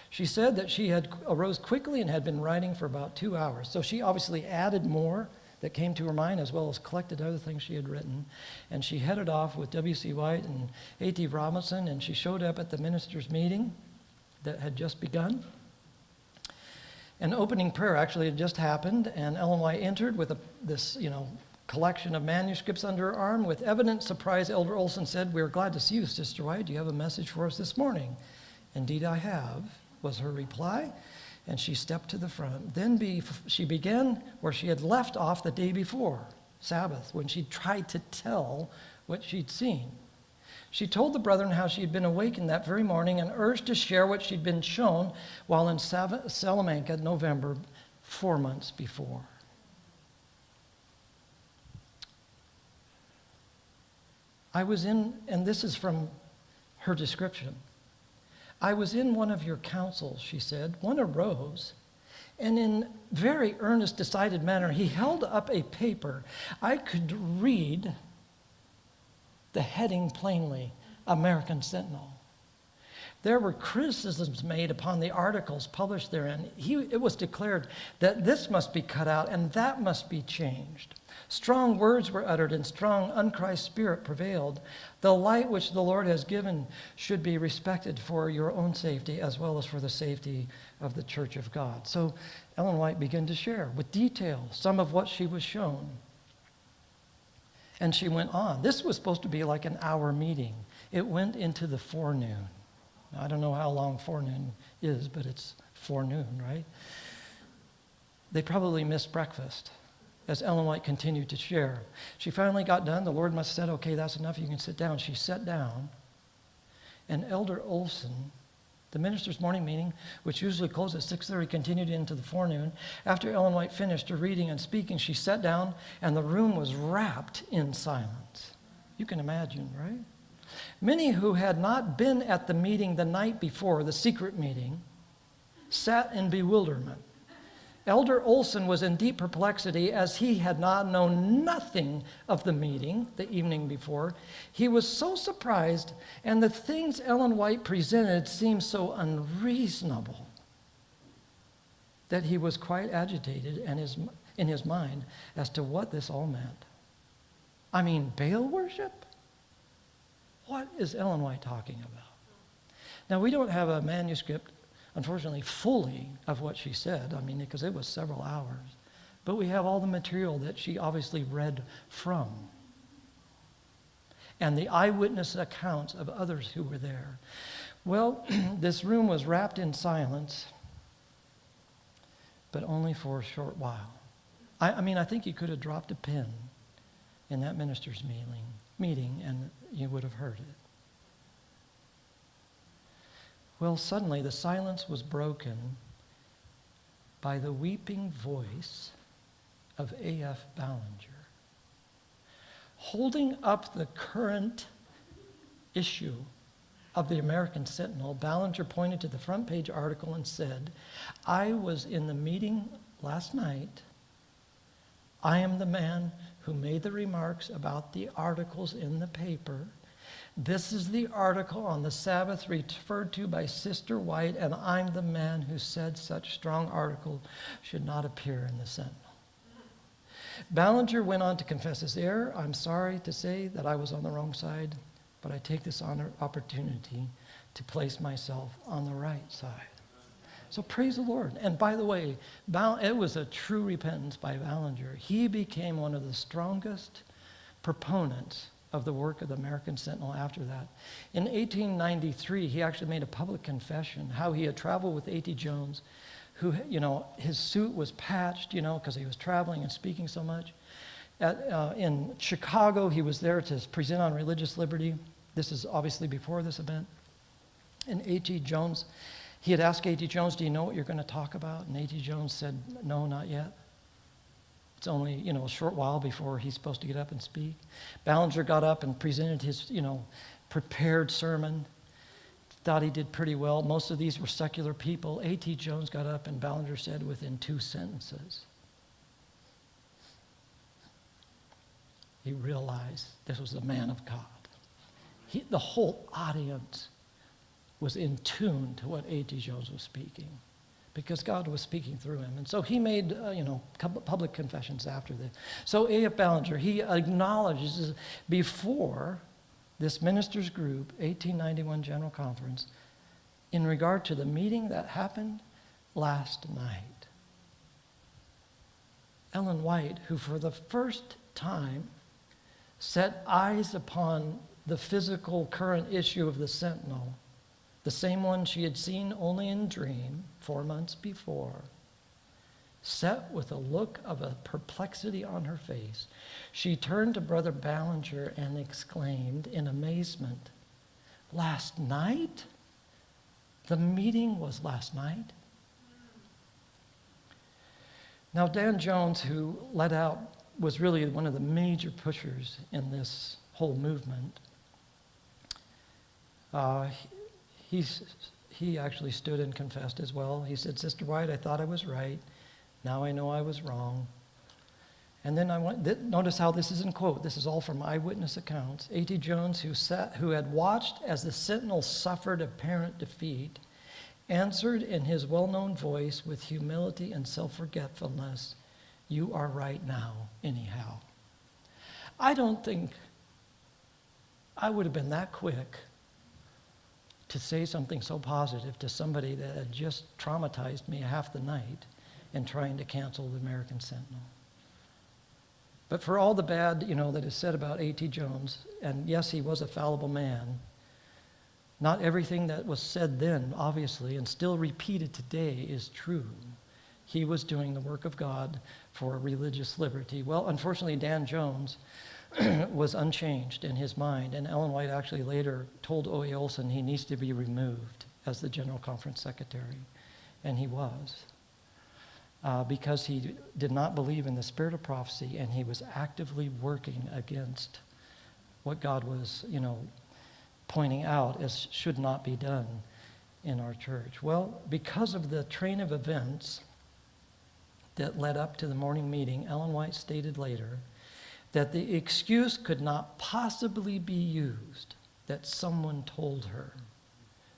She said that she had arose quickly and had been writing for about 2 hours. So she obviously added more that came to her mind, as well as collected other things she had written. And she headed off with W.C. White and A.T. Robinson, and she showed up at the minister's meeting that had just begun. An opening prayer actually had just happened, and Ellen White entered with this collection of manuscripts under her arm. With evident surprise, Elder Olson said, "We are glad to see you, Sister White. Do you have a message for us this morning?" "Indeed I have," was her reply, and she stepped to the front. Then she began where she had left off the day before, Sabbath, when she tried to tell what she'd seen. She told the brethren how she had been awakened that very morning and urged to share what she'd been shown while in Salamanca, November, 4 months before. I was in, and this is from her description, "I was in one of your councils," she said. "One arose, and in very earnest, decided manner, he held up a paper. I could read the heading plainly, American Sentinel. There were criticisms made upon the articles published therein. It was declared that this must be cut out and that must be changed. Strong words were uttered and strong unchrist spirit prevailed. The light which the Lord has given should be respected for your own safety as well as for the safety of the church of God." So Ellen White began to share with detail some of what she was shown. And she went on. This was supposed to be like an hour meeting. It went into the forenoon. Now, I don't know how long forenoon is, but it's forenoon, right? They probably missed breakfast as Ellen White continued to share. She finally got done. The Lord must have said, "Okay, that's enough. You can sit down." She sat down, and Elder Olson, the minister's morning meeting, which usually closed at 6:30, continued into the forenoon. After Ellen White finished her reading and speaking, she sat down, and the room was wrapped in silence. You can imagine, right? Many who had not been at the meeting the night before, the secret meeting, sat in bewilderment. Elder Olson was in deep perplexity as he had not known nothing of the meeting the evening before. He was so surprised, and the things Ellen White presented seemed so unreasonable that he was quite agitated in his mind as to what this all meant. I mean, Baal worship? What is Ellen White talking about? Now, we don't have a manuscript, unfortunately, fully of what she said. I mean, because it was several hours. But we have all the material that she obviously read from, and the eyewitness accounts of others who were there. Well, this room was wrapped in silence, but only for a short while. I mean, I think you could have dropped a pin in that minister's meeting, and you would have heard it. Well, suddenly the silence was broken by the weeping voice of A.F. Ballinger, holding up the current issue of the American Sentinel. Ballinger pointed to the front page article and said, "I was in the meeting last night. I am the man who made the remarks about the articles in the paper. This is the article on the Sabbath referred to by Sister White, and I'm the man who said such strong article should not appear in the Sentinel." Ballinger went on to confess his error. "I'm sorry to say that I was on the wrong side, but I take this opportunity to place myself on the right side." So praise the Lord. And by the way, it was a true repentance by Ballinger. He became one of the strongest proponents of the work of the American Sentinel after that. In 1893, he actually made a public confession how he had traveled with A.T. Jones, who, his suit was patched, because he was traveling and speaking so much. In Chicago, he was there to present on religious liberty. This is obviously before this event. And A.T. Jones, he had asked A.T. Jones, "Do you know what you're going to talk about?" And A.T. Jones said, "No, not yet." It's only, a short while before he's supposed to get up and speak. Ballinger got up and presented his, prepared sermon. Thought he did pretty well. Most of these were secular people. A.T. Jones got up and Ballinger said within 2 sentences, he realized this was the man of God. The whole audience was in tune to what A.T. Jones was speaking, because God was speaking through him. And so he made, public confessions after this. So A.F. Ballinger, he acknowledges before this ministers' group, 1891 General Conference, in regard to the meeting that happened last night. Ellen White, who for the first time set eyes upon the physical current issue of the Sentinel, the same one she had seen only in dream 4 months before, set with a look of a perplexity on her face, she turned to Brother Ballinger and exclaimed in amazement, "Last night? The meeting was last night?" Now, Dan Jones, who led out, was really one of the major pushers in this whole movement. He actually stood and confessed as well. He said, "Sister White, I thought I was right. Now I know I was wrong." And then notice how this is in quote. This is all from eyewitness accounts. A.T. Jones, who had watched as the Sentinel suffered apparent defeat, answered in his well-known voice with humility and self-forgetfulness, "You are right now, anyhow." I don't think I would have been that quick to say something so positive to somebody that had just traumatized me half the night in trying to cancel the American Sentinel. But for all the bad, that is said about A.T. Jones, and yes, he was a fallible man, not everything that was said then, obviously, and still repeated today is true. He was doing the work of God for religious liberty. Well, unfortunately, Dan Jones was unchanged in his mind, and Ellen White actually later told O.A. Olson he needs to be removed as the General Conference Secretary, and he was, because he did not believe in the spirit of prophecy, and he was actively working against what God was, pointing out as should not be done in our church. Well, because of the train of events that led up to the morning meeting, Ellen White stated later that the excuse could not possibly be used that someone told her.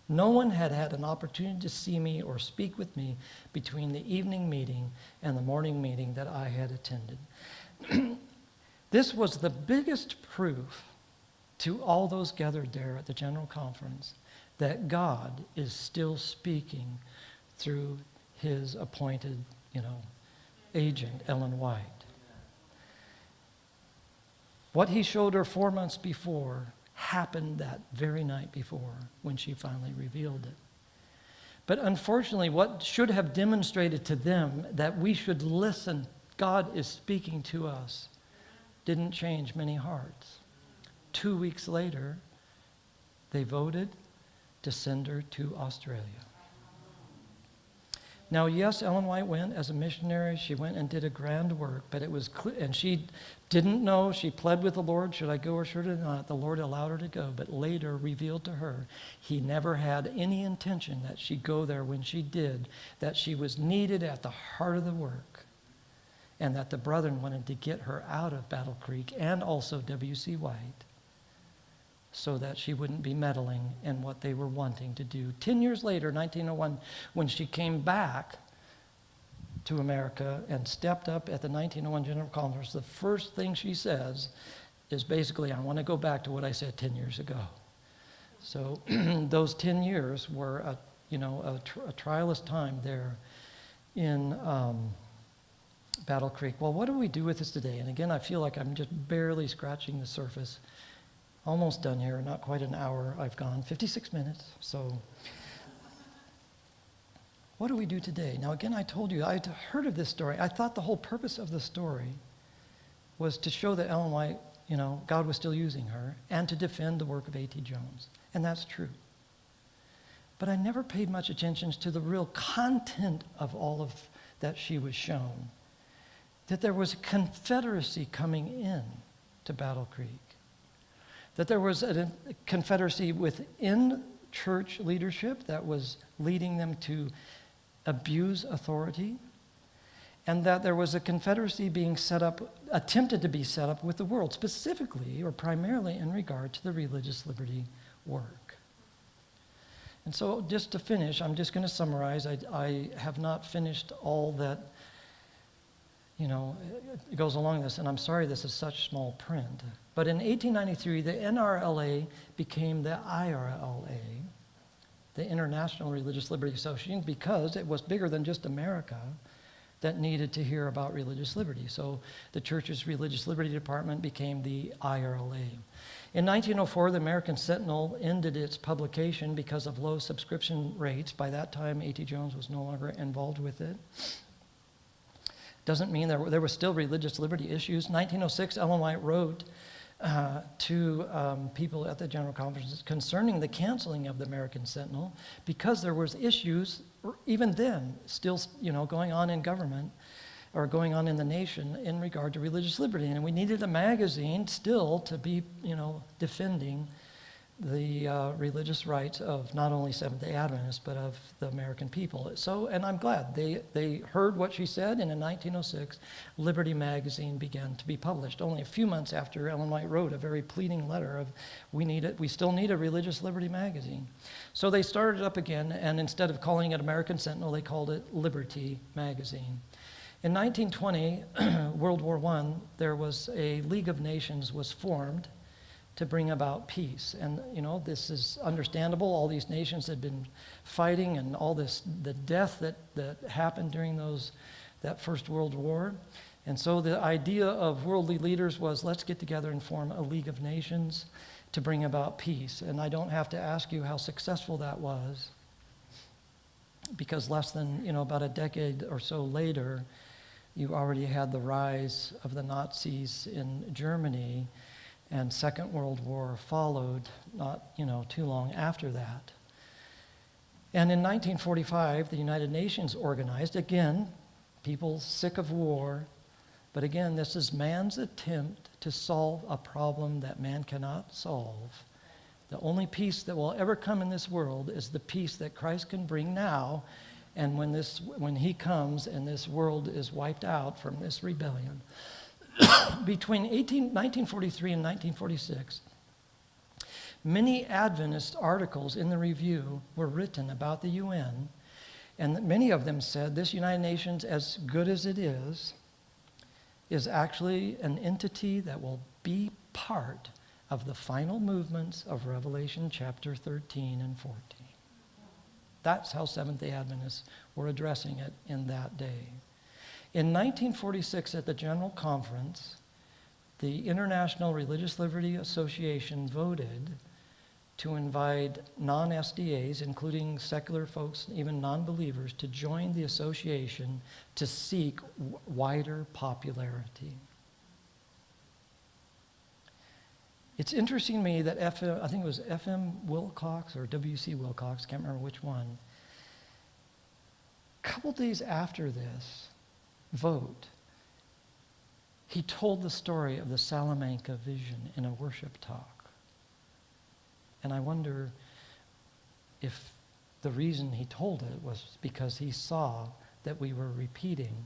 No one had had an opportunity to see me or speak with me between the evening meeting and the morning meeting that I had attended. This was the biggest proof to all those gathered there at the General Conference that God is still speaking through his appointed, agent, Ellen White. What he showed her 4 months before happened that very night before when she finally revealed it. But unfortunately, what should have demonstrated to them that we should listen, God is speaking to us, didn't change many hearts. 2 weeks later, they voted to send her to Australia. Now, yes, Ellen White went as a missionary. She went and did a grand work, but it was clear, and she didn't know. She pled with the Lord, should I go or should I not? The Lord allowed her to go, but later revealed to her he never had any intention that she go there when she did, that she was needed at the heart of the work, and that the brethren wanted to get her out of Battle Creek and also W.C. White so that she wouldn't be meddling in what they were wanting to do. 10 years later, 1901, when she came back to America and stepped up at the 1901 General Conference, the first thing she says is basically, I want to go back to what I said 10 years ago. So those 10 years were a trialist time there in Battle Creek. Well, what do we do with this today? And again, I feel like I'm just barely scratching the surface. Almost done here, not quite an hour I've gone, 56 minutes. So what do we do today? Now again, I told you, I'd heard of this story. I thought the whole purpose of the story was to show that Ellen White, God was still using her, and to defend the work of A.T. Jones. And that's true. But I never paid much attention to the real content of all of that she was shown. That there was a confederacy coming in to Battle Creek. That there was a confederacy within church leadership that was leading them to abuse authority, and that there was a confederacy being set up, attempted to be set up with the world, specifically or primarily in regard to the religious liberty work. And so just to finish, I'm just going to summarize. I have not finished all that, it goes along this, and I'm sorry this is such small print. But in 1893, the NRLA became the IRLA, the International Religious Liberty Association, because it was bigger than just America that needed to hear about religious liberty. So the church's religious liberty department became the IRLA. In 1904, the American Sentinel ended its publication because of low subscription rates. By that time, A.T. Jones was no longer involved with it. Doesn't mean there were still religious liberty issues. 1906, Ellen White wrote to people at the General Conference concerning the canceling of the American Sentinel, because there was issues even then still going on in government or going on in the nation in regard to religious liberty, and we needed a magazine still to be defending the religious rights of not only Seventh-day Adventists but of the American people. So, and I'm glad they heard what she said, and in 1906, Liberty magazine began to be published. Only a few months after Ellen White wrote a very pleading letter of, we still need a religious liberty magazine. So they started up again, and instead of calling it American Sentinel, they called it Liberty magazine. In 1920, World War I, there was a League of Nations was formed to bring about peace. And, this is understandable. All these nations had been fighting, and all the death that happened during that First World War. And so the idea of worldly leaders was, let's get together and form a League of Nations to bring about peace. And I don't have to ask you how successful that was, because less than, about a decade or so later, you already had the rise of the Nazis in Germany, and Second World War followed not, too long after that. And in 1945, the United Nations organized, again, people sick of war, but again, this is man's attempt to solve a problem that man cannot solve. The only peace that will ever come in this world is the peace that Christ can bring now, And when he comes and this world is wiped out from this rebellion, between 1943 and 1946, many Adventist articles in the Review were written about the UN, and many of them said this United Nations, as good as it is actually an entity that will be part of the final movements of Revelation chapter 13 and 14. That's how Seventh-day Adventists were addressing it in that day. In 1946, at the General Conference, the International Religious Liberty Association voted to invite non-SDAs, including secular folks, even non-believers, to join the association to seek wider popularity. It's interesting to me that I think it was F.M. Wilcox or W.C. Wilcox, can't remember which one, a couple days after this vote, he told the story of the Salamanca vision in a worship talk. And I wonder if the reason he told it was because he saw that we were repeating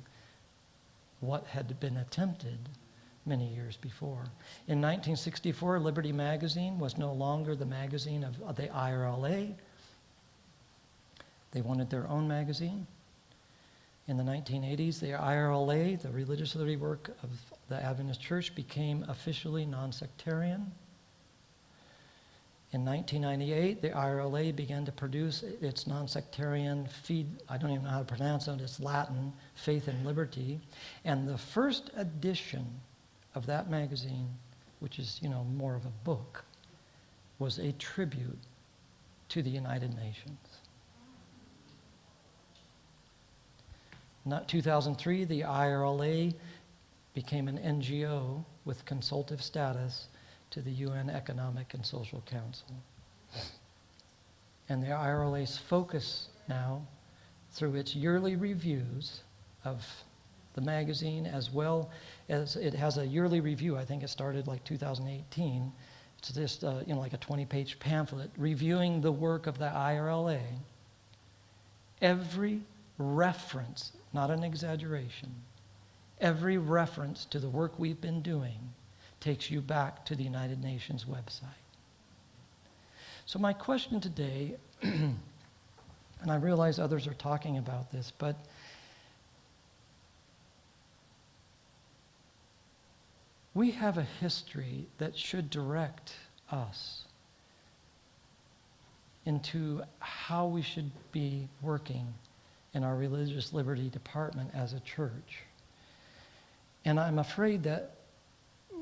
what had been attempted many years before. In 1964, Liberty Magazine was no longer the magazine of the IRLA. They wanted their own magazine. In the 1980s, the IRLA, the religious liberty work of the Adventist Church, became officially non-sectarian. In 1998, the IRLA began to produce its non-sectarian feed, I don't even know how to pronounce it, it's Latin, Faith and Liberty. And the first edition of that magazine, which is, more of a book, was a tribute to the United Nations. Not 2003, the IRLA became an NGO with consultative status to the UN Economic and Social Council. And the IRLA's focus now, through its yearly reviews of the magazine, as well as it has a yearly review, I think it started like 2018. It's just, like a 20-page pamphlet reviewing the work of the IRLA. Every reference, not an exaggeration, every reference to the work we've been doing takes you back to the United Nations website. So my question today, and I realize others are talking about this, but we have a history that should direct us into how we should be working in our religious liberty department as a church. And I'm afraid that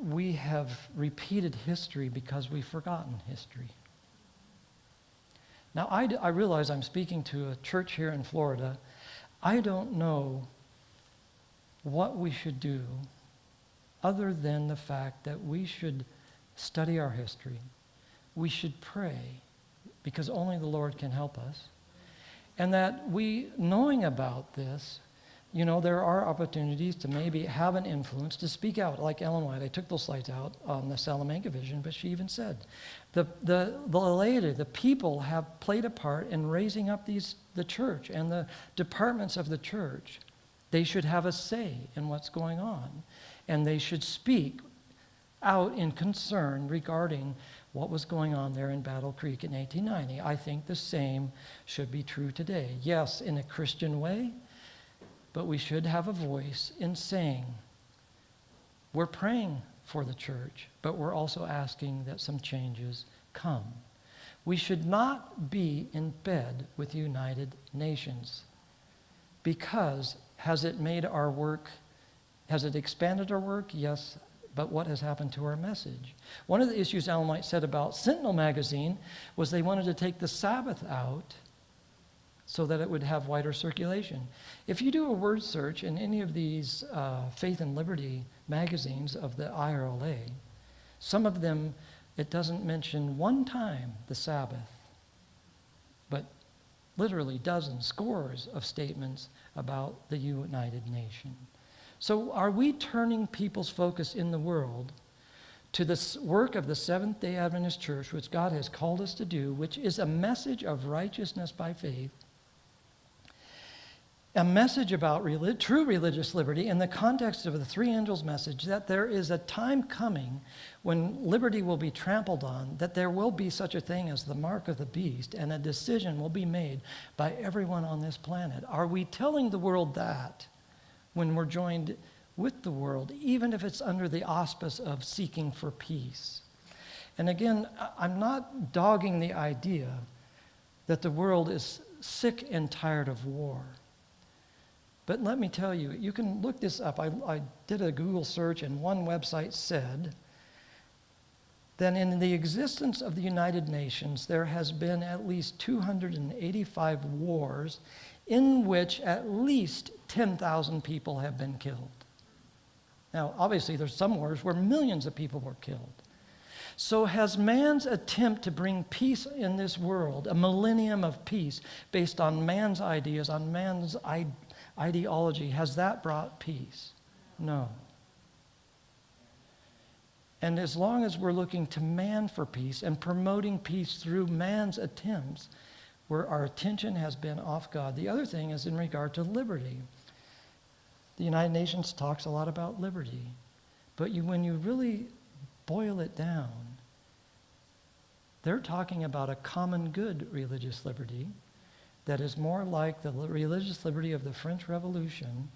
we have repeated history because we've forgotten history. Now, I realize I'm speaking to a church here in Florida. I don't know what we should do other than the fact that we should study our history. We should pray, because only the Lord can help us. And that we, knowing about this, there are opportunities to maybe have an influence to speak out, like Ellen White. I took those slides out on the Salamanca vision, but she even said, the laity, the people have played a part in raising up the church and the departments of the church. They should have a say in what's going on, and they should speak out in concern regarding what was going on there in Battle Creek in 1890. I think the same should be true today. Yes, in a Christian way, but we should have a voice in saying, we're praying for the church, but we're also asking that some changes come. We should not be in bed with United Nations, because has it made our work, has it expanded our work? Yes, but what has happened to our message? One of the issues Ellen White said about Sentinel magazine was they wanted to take the Sabbath out so that it would have wider circulation. If you do a word search in any of these Faith and Liberty magazines of the IRLA, some of them, it doesn't mention one time the Sabbath, but literally dozens, scores of statements about the United Nation. So are we turning people's focus in the world to the work of the Seventh-day Adventist Church, which God has called us to do, which is a message of righteousness by faith? a message about true religious liberty in the context of the three angels' message, that there is a time coming when liberty will be trampled on, that there will be such a thing as the mark of the beast, and a decision will be made by everyone on this planet. Are we telling the world that when we're joined with the world, even if it's under the auspice of seeking for peace? And again, I'm not dogging the idea that the world is sick and tired of war. But let me tell you, you can look this up. I did a Google search, and one website said that in the existence of the United Nations, there has been at least 285 wars in which at least 10,000 people have been killed. Now, obviously, there's some wars where millions of people were killed. So has man's attempt to bring peace in this world, a millennium of peace based on man's ideas, on man's ideology, has that brought peace? No. And as long as we're looking to man for peace and promoting peace through man's attempts, where our attention has been off God. The other thing is in regard to liberty. The United Nations talks a lot about liberty, but when you really boil it down, they're talking about a common good religious liberty that is more like the religious liberty of the French Revolution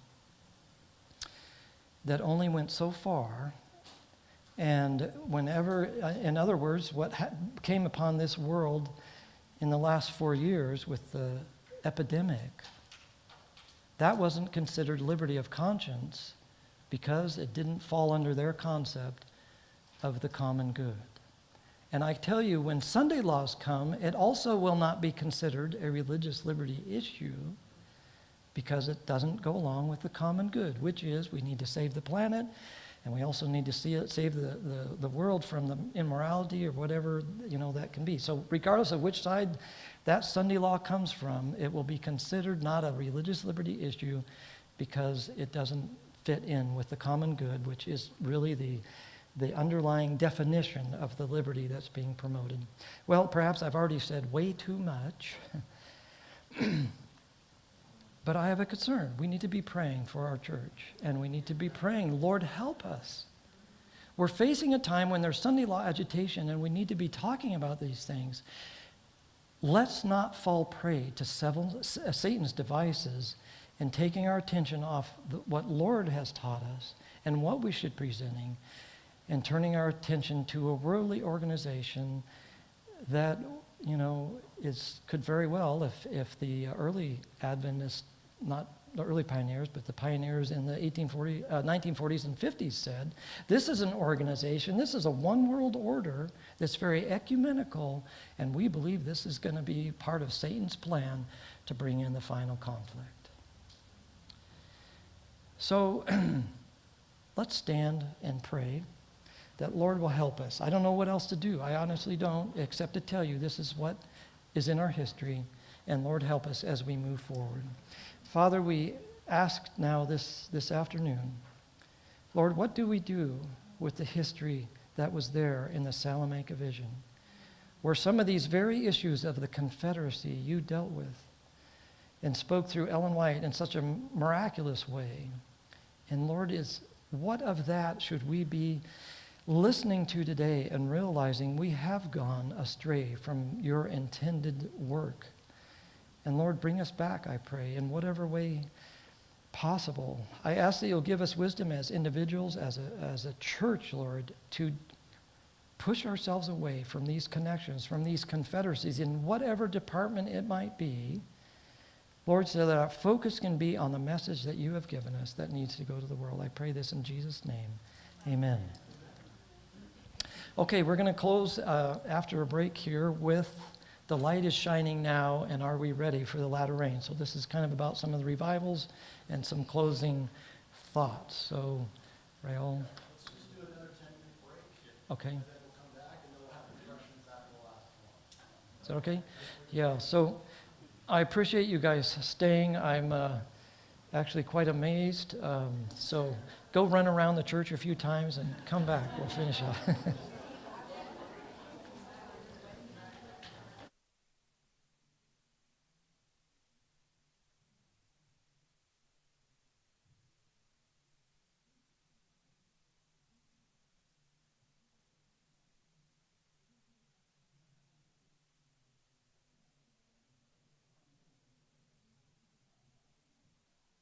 that only went so far. And whenever, in other words, what came upon this world in the last 4 years with the epidemic, that wasn't considered liberty of conscience because it didn't fall under their concept of the common good. And I tell you, when Sunday laws come, it also will not be considered a religious liberty issue because it doesn't go along with the common good, which is we need to save the planet, and we also need to save the world from the immorality or whatever, that can be. So regardless of which side that Sunday law comes from, it will be considered not a religious liberty issue because it doesn't fit in with the common good, which is really the underlying definition of the liberty that's being promoted. Well, perhaps I've already said way too much, but I have a concern. We need to be praying for our church, and we need to be praying, Lord, help us. We're facing a time when there's Sunday law agitation, and we need to be talking about these things. Let's not fall prey to Satan's devices and taking our attention off what Lord has taught us and what we should be presenting, and turning our attention to a worldly organization that, could very well, if the early Adventists, not the early pioneers, but the pioneers in the 1940s and 50s said, this is an organization, this is a one world order that's very ecumenical, and we believe this is going to be part of Satan's plan to bring in the final conflict. So let's stand and pray that Lord will help us. I don't know what else to do. I honestly don't, except to tell you this is what is in our history, and Lord, help us as we move forward. Father, we ask now this afternoon, Lord, what do we do with the history that was there in the Salamanca vision, where some of these very issues of the Confederacy you dealt with and spoke through Ellen White in such a miraculous way? And Lord, what of that should we be listening to today and realizing we have gone astray from your intended work? And Lord, bring us back, I pray, in whatever way possible. I ask that you'll give us wisdom as individuals, as a church, Lord, to push ourselves away from these connections, from these confederacies, in whatever department it might be, Lord, so that our focus can be on the message that you have given us that needs to go to the world. I pray this in Jesus' name. Amen. Okay, we're going to close after a break here with The Light is Shining Now, and Are We Ready for the Latter Rain? So this is kind of about some of the revivals and some closing thoughts. So, Rael? Let's just do another 10-minute break. Okay. And then we'll come back and then we'll have refreshments after the last one. Is that okay? Yeah, so I appreciate you guys staying. I'm actually quite amazed. So go run around the church a few times and come back. We'll finish up.